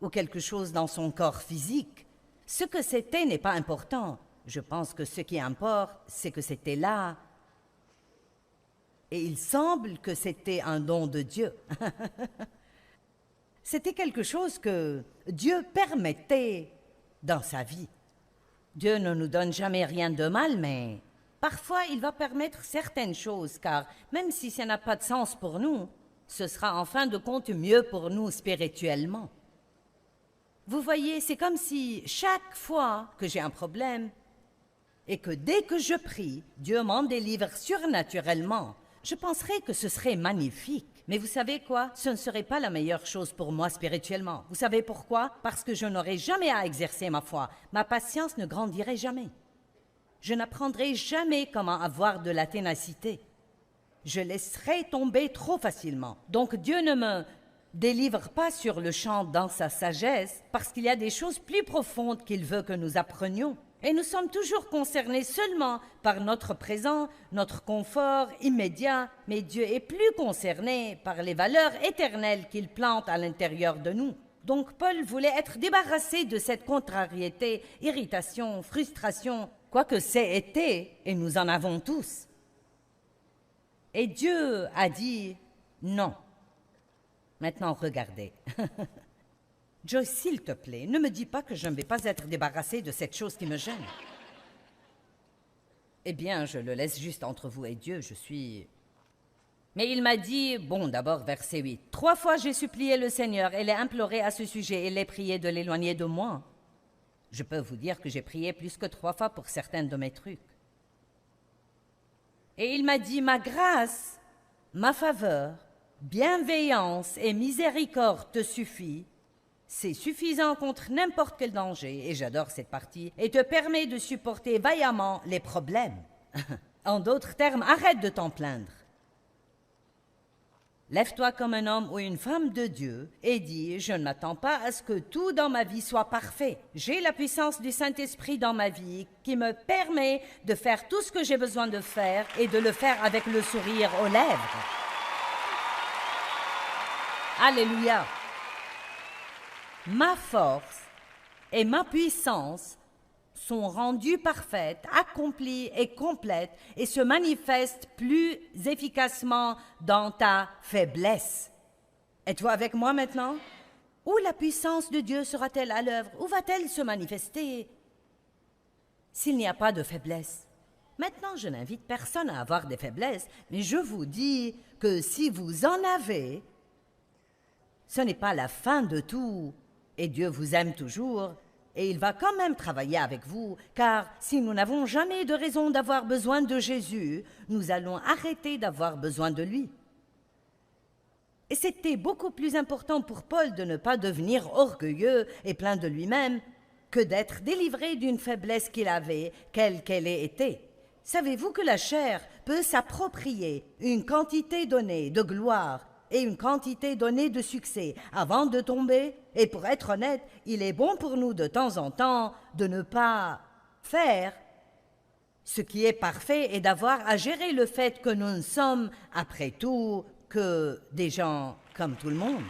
Speaker 1: ou quelque chose dans son corps physique. Ce que c'était n'est pas important. Je pense que ce qui importe, c'est que c'était là. Et il semble que c'était un don de Dieu. C'était quelque chose que Dieu permettait dans sa vie. Dieu ne nous donne jamais rien de mal, mais parfois il va permettre certaines choses, car même si ça n'a pas de sens pour nous, ce sera en fin de compte mieux pour nous spirituellement. Vous voyez, c'est comme si chaque fois que j'ai un problème et que dès que je prie, Dieu m'en délivre surnaturellement, je penserais que ce serait magnifique. Mais vous savez quoi? Ce ne serait pas la meilleure chose pour moi spirituellement. Vous savez pourquoi? Parce que je n'aurais jamais à exercer ma foi. Ma patience ne grandirait jamais. Je n'apprendrai jamais comment avoir de la ténacité. Je laisserai tomber trop facilement. Donc Dieu ne me délivre pas sur le champ dans sa sagesse, parce qu'il y a des choses plus profondes qu'il veut que nous apprenions. Et nous sommes toujours concernés seulement par notre présent, notre confort immédiat, mais Dieu est plus concerné par les valeurs éternelles qu'il plante à l'intérieur de nous. Donc Paul voulait être débarrassé de cette contrariété, irritation, frustration, quoique c'est été, et nous en avons tous. Et Dieu a dit non. Maintenant, regardez. Joyce, s'il te plaît, ne me dis pas que je ne vais pas être débarrassée de cette chose qui me gêne. Eh bien, je le laisse juste entre vous et Dieu, je suis... Mais il m'a dit, bon, d'abord, verset 8, « 3 fois j'ai supplié le Seigneur et l'ai imploré à ce sujet et l'ai prié de l'éloigner de moi. » Je peux vous dire que j'ai prié plus que 3 fois pour certains de mes trucs. Et il m'a dit, « Ma grâce, ma faveur, bienveillance et miséricorde te suffit. C'est suffisant contre n'importe quel danger, et j'adore cette partie, et te permet de supporter vaillamment les problèmes. » En d'autres termes, arrête de t'en plaindre. Lève-toi comme un homme ou une femme de Dieu et dis, je ne m'attends pas à ce que tout dans ma vie soit parfait. J'ai la puissance du Saint-Esprit dans ma vie qui me permet de faire tout ce que j'ai besoin de faire et de le faire avec le sourire aux lèvres. Alléluia. Ma force et ma puissance sont rendues parfaites, accomplies et complètes et se manifestent plus efficacement dans ta faiblesse. Êtes-vous avec moi maintenant? Où la puissance de Dieu sera-t-elle à l'œuvre? Où va-t-elle se manifester s'il n'y a pas de faiblesse? Maintenant, je n'invite personne à avoir des faiblesses, mais je vous dis que si vous en avez, ce n'est pas la fin de tout Et Dieu vous aime toujours, et il va quand même travailler avec vous, car si nous n'avons jamais de raison d'avoir besoin de Jésus, nous allons arrêter d'avoir besoin de lui. Et c'était beaucoup plus important pour Paul de ne pas devenir orgueilleux et plein de lui-même que d'être délivré d'une faiblesse qu'il avait, quelle qu'elle ait été. Savez-vous que la chair peut s'approprier une quantité donnée de gloire et une quantité donnée de succès avant de tomber? Et pour être honnête, il est bon pour nous de temps en temps de ne pas faire ce qui est parfait et d'avoir à gérer le fait que nous ne sommes, après tout, que des gens comme tout le monde.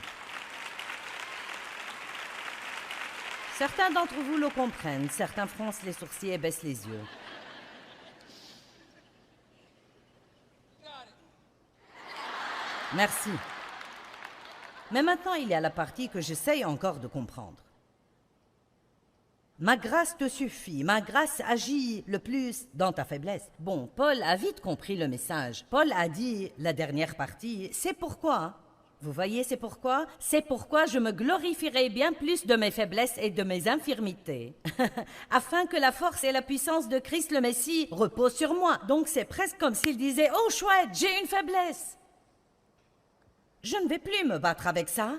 Speaker 1: Certains d'entre vous le comprennent, certains froncent les sourcils et baissent les yeux. Merci. Mais maintenant, il y a la partie que j'essaye encore de comprendre. Ma grâce te suffit, ma grâce agit le plus dans ta faiblesse. Bon, Paul a vite compris le message. Paul a dit, la dernière partie, c'est pourquoi. Vous voyez, c'est pourquoi? C'est pourquoi je me glorifierai bien plus de mes faiblesses et de mes infirmités, afin que la force et la puissance de Christ le Messie reposent sur moi. Donc c'est presque comme s'il disait, oh chouette, j'ai une faiblesse. Je ne vais plus me battre avec ça.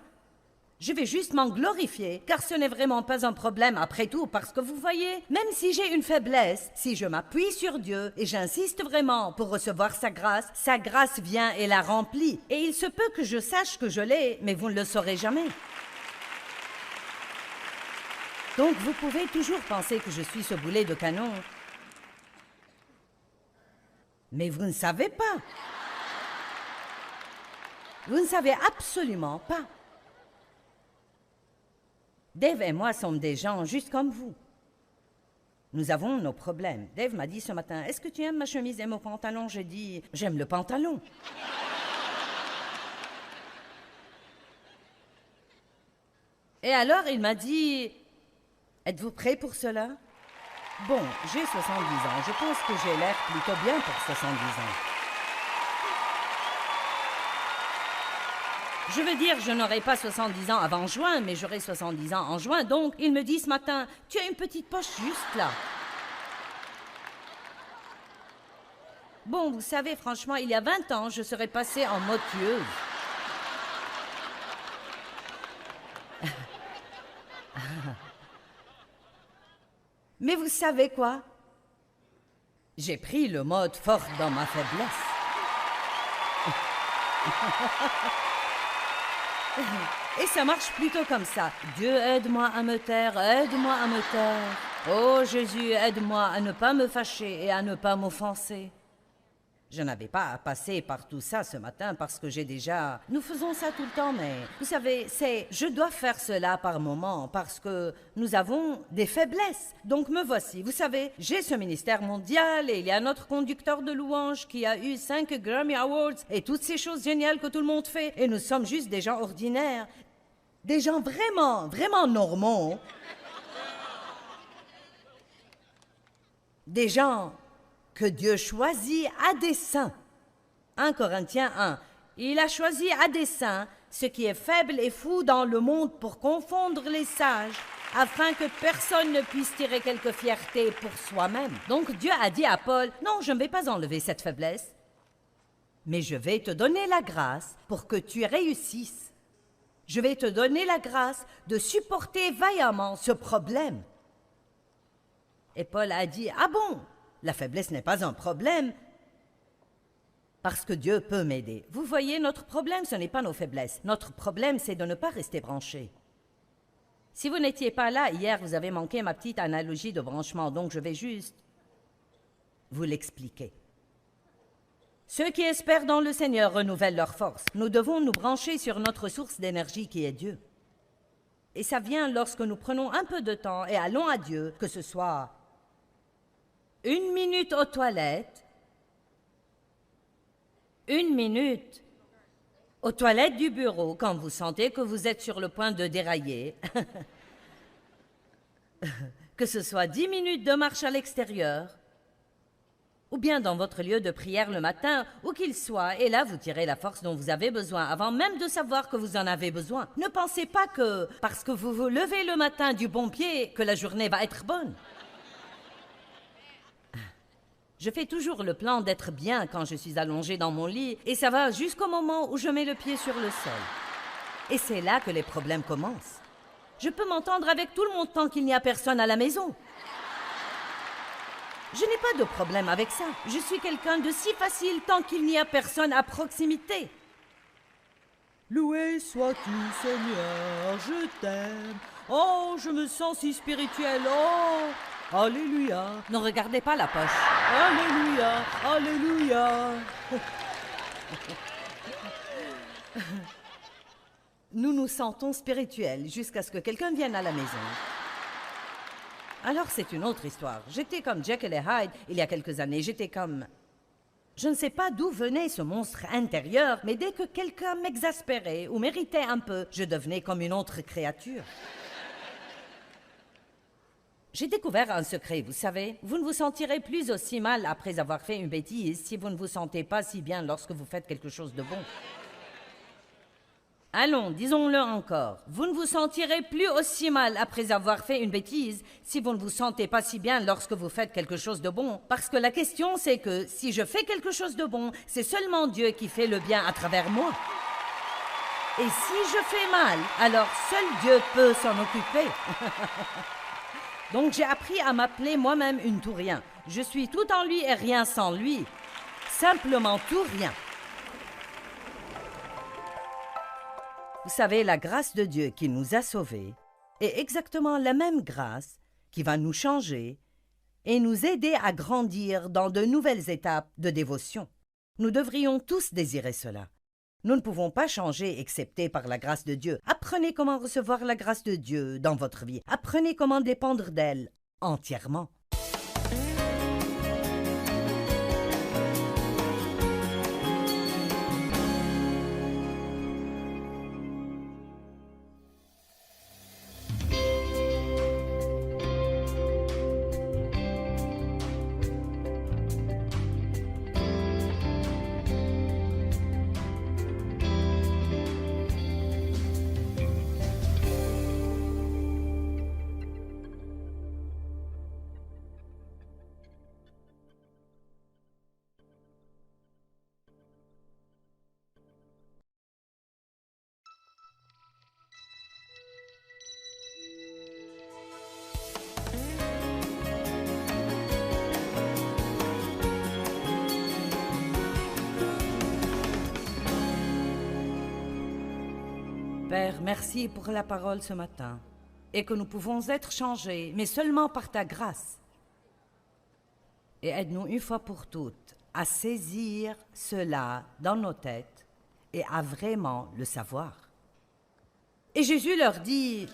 Speaker 1: Je vais juste m'en glorifier, car ce n'est vraiment pas un problème après tout, parce que vous voyez, même si j'ai une faiblesse, si je m'appuie sur Dieu et j'insiste vraiment pour recevoir sa grâce vient et la remplit. Et il se peut que je sache que je l'ai, mais vous ne le saurez jamais. Donc vous pouvez toujours penser que je suis ce boulet de canon. Mais vous ne savez pas. Vous ne savez absolument pas. Dave et moi sommes des gens juste comme vous. Nous avons nos problèmes. Dave m'a dit ce matin, est-ce que tu aimes ma chemise et mon pantalon? J'ai dit, j'aime le pantalon. Et alors il m'a dit, êtes-vous prêt pour cela? Bon, j'ai 70 ans. Je pense que j'ai l'air plutôt bien pour 70 ans. Je veux dire, je n'aurai pas 70 ans avant juin, mais j'aurai 70 ans en juin. Donc, il me dit ce matin, tu as une petite poche juste là. Bon, vous savez, franchement, il y a 20 ans, je serais passée en mode tueuse. Mais vous savez quoi? J'ai pris le mode fort dans ma faiblesse. Et ça marche plutôt comme ça. Dieu, aide-moi à me taire, aide-moi à me taire. Oh Jésus, aide-moi à ne pas me fâcher et à ne pas m'offenser. Je n'avais pas à passer par tout ça ce matin parce que j'ai déjà... Nous faisons ça tout le temps, mais vous savez, je dois faire cela par moment parce que nous avons des faiblesses. Donc me voici. Vous savez, j'ai ce ministère mondial et il y a notre conducteur de louanges qui a eu 5 Grammy Awards et toutes ces choses géniales que tout le monde fait. Et nous sommes juste des gens ordinaires. Des gens vraiment, vraiment normaux. Des gens... que Dieu choisit à dessein. 1 Corinthiens 1. Il a choisi à dessein ce qui est faible et fou dans le monde pour confondre les sages, afin que personne ne puisse tirer quelque fierté pour soi-même. Donc Dieu a dit à Paul, non, je ne vais pas enlever cette faiblesse, mais je vais te donner la grâce pour que tu réussisses. Je vais te donner la grâce de supporter vaillamment ce problème. Et Paul a dit, ah bon? La faiblesse n'est pas un problème, parce que Dieu peut m'aider. Vous voyez, notre problème, ce n'est pas nos faiblesses. Notre problème, c'est de ne pas rester branché. Si vous n'étiez pas là, hier, vous avez manqué ma petite analogie de branchement, donc je vais juste vous l'expliquer. Ceux qui espèrent dans le Seigneur renouvellent leur force. Nous devons nous brancher sur notre source d'énergie qui est Dieu. Et ça vient lorsque nous prenons un peu de temps et allons à Dieu, que ce soit 1 minute aux toilettes, 1 minute aux toilettes du bureau quand vous sentez que vous êtes sur le point de dérailler, que ce soit 10 minutes de marche à l'extérieur, ou bien dans votre lieu de prière le matin, où qu'il soit, et là vous tirez la force dont vous avez besoin, avant même de savoir que vous en avez besoin. Ne pensez pas que, parce que vous vous levez le matin du bon pied, que la journée va être bonne. Je fais toujours le plan d'être bien quand je suis allongée dans mon lit, et ça va jusqu'au moment où je mets le pied sur le sol. Et c'est là que les problèmes commencent. Je peux m'entendre avec tout le monde tant qu'il n'y a personne à la maison. Je n'ai pas de problème avec ça. Je suis quelqu'un de si facile tant qu'il n'y a personne à proximité. Loué sois-tu, Seigneur, je t'aime. Oh, je me sens si spirituel. Oh, alléluia. Ne regardez pas la poche. Alléluia, alléluia. Nous nous sentons spirituels jusqu'à ce que quelqu'un vienne à la maison. Alors c'est une autre histoire. J'étais comme Jekyll et Hyde il y a quelques années. J'étais comme... Je ne sais pas d'où venait ce monstre intérieur, mais dès que quelqu'un m'exaspérait ou m'irritait un peu, je devenais comme une autre créature. J'ai découvert un secret, vous savez. Vous ne vous sentirez plus aussi mal après avoir fait une bêtise si vous ne vous sentez pas si bien lorsque vous faites quelque chose de bon. Allons, disons-le encore. Vous ne vous sentirez plus aussi mal après avoir fait une bêtise si vous ne vous sentez pas si bien lorsque vous faites quelque chose de bon. Parce que la question, c'est que si je fais quelque chose de bon, c'est seulement Dieu qui fait le bien à travers moi. Et si je fais mal, alors seul Dieu peut s'en occuper. Donc j'ai appris à m'appeler moi-même une tout rien. Je suis tout en lui et rien sans lui. Simplement tout rien. Vous savez, la grâce de Dieu qui nous a sauvés est exactement la même grâce qui va nous changer et nous aider à grandir dans de nouvelles étapes de dévotion. Nous devrions tous désirer cela. Nous ne pouvons pas changer excepté par la grâce de Dieu. Apprenez comment recevoir la grâce de Dieu dans votre vie. Apprenez comment dépendre d'elle entièrement. Père, merci pour la parole ce matin et que nous pouvons être changés, mais seulement par ta grâce. Et aide-nous une fois pour toutes à saisir cela dans nos têtes et à vraiment le savoir. Et Jésus leur dit,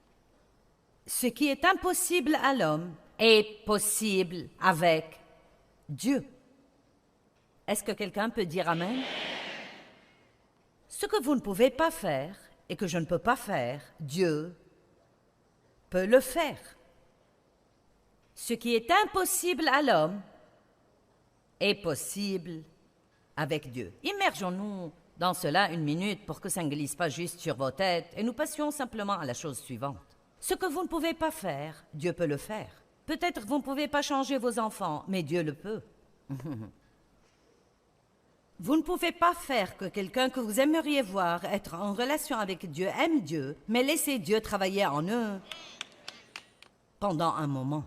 Speaker 1: « Ce qui est impossible à l'homme est possible avec Dieu. » Est-ce que quelqu'un peut dire Amen? Ce que vous ne pouvez pas faire et que je ne peux pas faire, Dieu peut le faire. Ce qui est impossible à l'homme est possible avec Dieu. Immergeons-nous dans cela une minute pour que ça ne glisse pas juste sur vos têtes et nous passions simplement à la chose suivante. Ce que vous ne pouvez pas faire, Dieu peut le faire. Peut-être vous ne pouvez pas changer vos enfants, mais Dieu le peut. Vous ne pouvez pas faire que quelqu'un que vous aimeriez voir être en relation avec Dieu aime Dieu, mais laissez Dieu travailler en eux pendant un moment.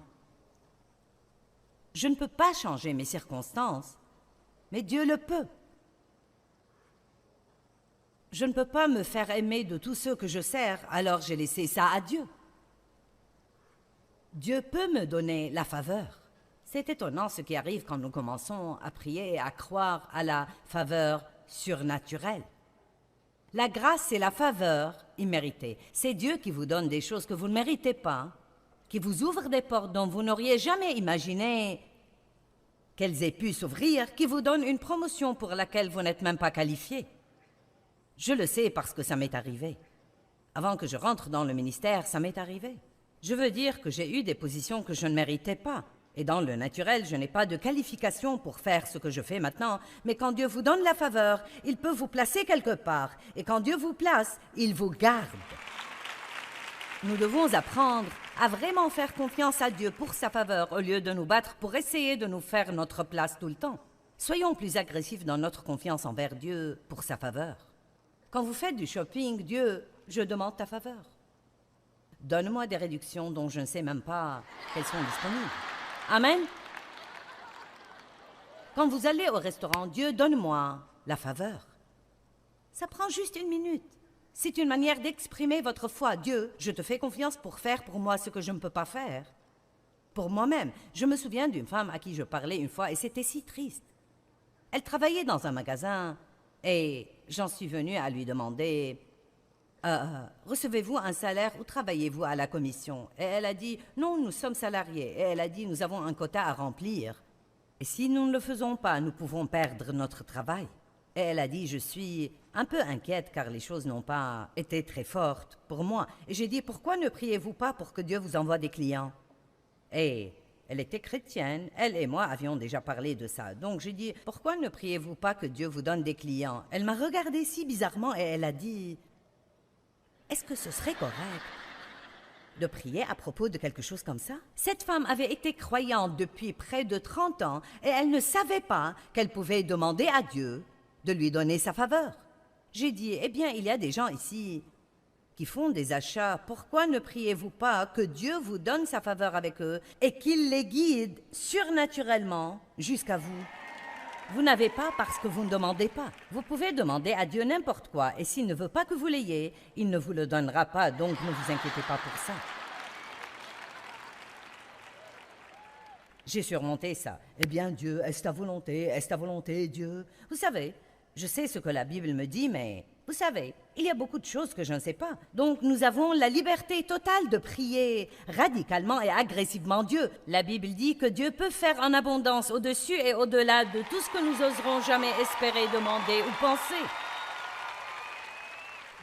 Speaker 1: Je ne peux pas changer mes circonstances, mais Dieu le peut. Je ne peux pas me faire aimer de tous ceux que je sers, alors j'ai laissé ça à Dieu. Dieu peut me donner la faveur. C'est étonnant ce qui arrive quand nous commençons à prier et à croire à la faveur surnaturelle. La grâce et la faveur imméritée. C'est Dieu qui vous donne des choses que vous ne méritez pas, qui vous ouvre des portes dont vous n'auriez jamais imaginé qu'elles aient pu s'ouvrir, qui vous donne une promotion pour laquelle vous n'êtes même pas qualifié. Je le sais parce que ça m'est arrivé. Avant que je rentre dans le ministère, ça m'est arrivé. Je veux dire que j'ai eu des positions que je ne méritais pas. Et dans le naturel, je n'ai pas de qualification pour faire ce que je fais maintenant, mais quand Dieu vous donne la faveur, il peut vous placer quelque part. Et quand Dieu vous place, il vous garde. Nous devons apprendre à vraiment faire confiance à Dieu pour sa faveur au lieu de nous battre pour essayer de nous faire notre place tout le temps. Soyons plus agressifs dans notre confiance envers Dieu pour sa faveur. Quand vous faites du shopping, Dieu, je demande ta faveur. Donne-moi des réductions dont je ne sais même pas qu'elles sont disponibles. Amen. Quand vous allez au restaurant, Dieu, donne-moi la faveur. Ça prend juste une minute. C'est une manière d'exprimer votre foi. Dieu, je te fais confiance pour faire pour moi ce que je ne peux pas faire. Pour moi-même. Je me souviens d'une femme à qui je parlais une fois et c'était si triste. Elle travaillait dans un magasin et j'en suis venue à lui demander recevez-vous un salaire ou travaillez-vous à la commission? Et elle a dit non, nous sommes salariés. Et elle a dit nous avons un quota à remplir. Et si nous ne le faisons pas, nous pouvons perdre notre travail. Et elle a dit je suis un peu inquiète car les choses n'ont pas été très fortes pour moi. Et j'ai dit pourquoi ne priez-vous pas pour que Dieu vous envoie des clients? Et elle était chrétienne, elle et moi avions déjà parlé de ça. Donc j'ai dit, pourquoi ne priez-vous pas que Dieu vous donne des clients? Elle m'a regardé si bizarrement et elle a dit, est-ce que ce serait correct de prier à propos de quelque chose comme ça? Cette femme avait été croyante depuis près de 30 ans et elle ne savait pas qu'elle pouvait demander à Dieu de lui donner sa faveur. J'ai dit, eh bien, il y a des gens ici qui font des achats, pourquoi ne priez-vous pas que Dieu vous donne sa faveur avec eux et qu'il les guide surnaturellement jusqu'à vous? Vous n'avez pas parce que vous ne demandez pas. Vous pouvez demander à Dieu n'importe quoi et s'il ne veut pas que vous l'ayez, il ne vous le donnera pas, donc ne vous inquiétez pas pour ça. J'ai surmonté ça. Eh bien, Dieu, est-ce ta volonté? Est-ce ta volonté, Dieu? Vous savez, je sais ce que la Bible me dit, mais vous savez, il y a beaucoup de choses que je ne sais pas. Donc nous avons la liberté totale de prier radicalement et agressivement Dieu. La Bible dit que Dieu peut faire en abondance au-dessus et au-delà de tout ce que nous oserons jamais espérer, demander ou penser.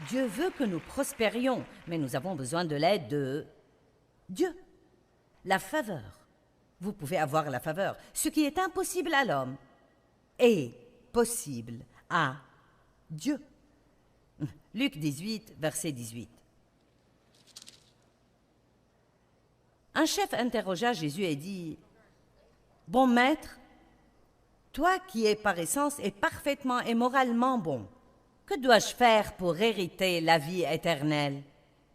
Speaker 1: Dieu veut que nous prospérions, mais nous avons besoin de l'aide de Dieu. La faveur. Vous pouvez avoir la faveur. Ce qui est impossible à l'homme est possible à Dieu. Luc 18, verset 18. Un chef interrogea Jésus et dit, « Bon maître, toi qui es par essence et parfaitement et moralement bon, que dois-je faire pour hériter la vie éternelle? »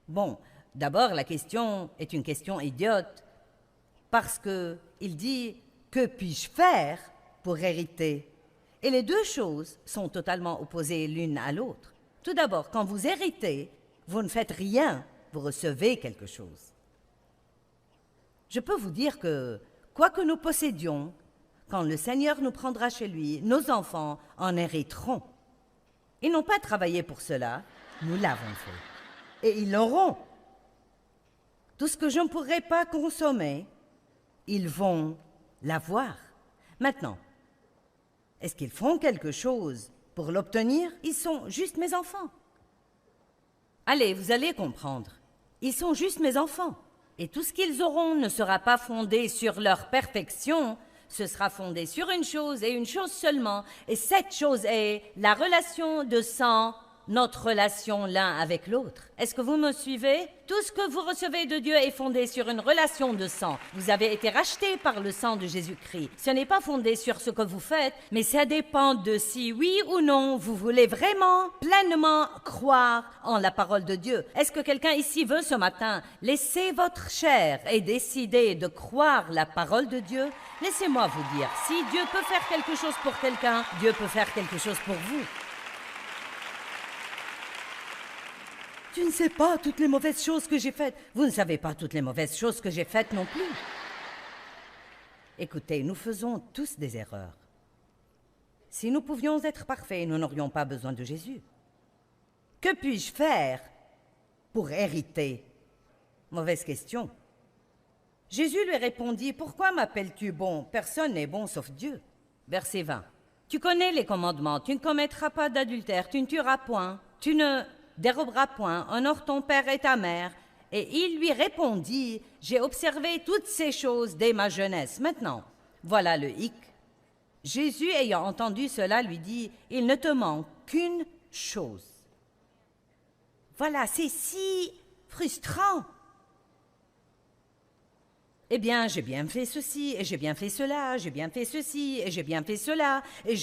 Speaker 1: Bon, d'abord la question est une question idiote, parce que il dit, « Que puis-je faire pour hériter ?» Et les deux choses sont totalement opposées l'une à l'autre. Tout d'abord, quand vous héritez, vous ne faites rien, vous recevez quelque chose. Je peux vous dire que, quoi que nous possédions, quand le Seigneur nous prendra chez lui, nos enfants en hériteront. Ils n'ont pas travaillé pour cela, nous l'avons fait. Et ils l'auront. Tout ce que je ne pourrai pas consommer, ils vont l'avoir. Maintenant, est-ce qu'ils font quelque chose pour l'obtenir? Ils sont juste mes enfants. Allez, vous allez comprendre. Ils sont juste mes enfants. Et tout ce qu'ils auront ne sera pas fondé sur leur perfection, ce sera fondé sur une chose et une chose seulement. Et cette chose est la relation de sang, notre relation l'un avec l'autre. Est-ce que vous me suivez? Tout ce que vous recevez de Dieu est fondé sur une relation de sang. Vous avez été rachetés par le sang de Jésus-Christ. Ce n'est pas fondé sur ce que vous faites, mais ça dépend de si oui ou non vous voulez vraiment, pleinement croire en la parole de Dieu. Est-ce que quelqu'un ici veut ce matin laisser votre chair et décider de croire la parole de Dieu? Laissez-moi vous dire, si Dieu peut faire quelque chose pour quelqu'un, Dieu peut faire quelque chose pour vous. Tu ne sais pas toutes les mauvaises choses que j'ai faites. Vous ne savez pas toutes les mauvaises choses que j'ai faites non plus. Écoutez, nous faisons tous des erreurs. Si nous pouvions être parfaits, nous n'aurions pas besoin de Jésus. Que puis-je faire pour hériter? Mauvaise question. Jésus lui répondit, « Pourquoi m'appelles-tu bon? Personne n'est bon sauf Dieu. » Verset 20. Tu connais les commandements. Tu ne commettras pas d'adultère. Tu ne tueras point. Tu ne déroberas point, honore ton père et ta mère, Et il lui répondit, « J'ai observé toutes ces choses dès ma jeunesse. Maintenant, voilà le hic. » Jésus, ayant entendu cela, lui dit, « Il ne te manque qu'une chose. » Voilà, c'est si frustrant. Eh bien, j'ai bien fait ceci, et j'ai bien fait cela, j'ai bien fait ceci, et j'ai bien fait cela, et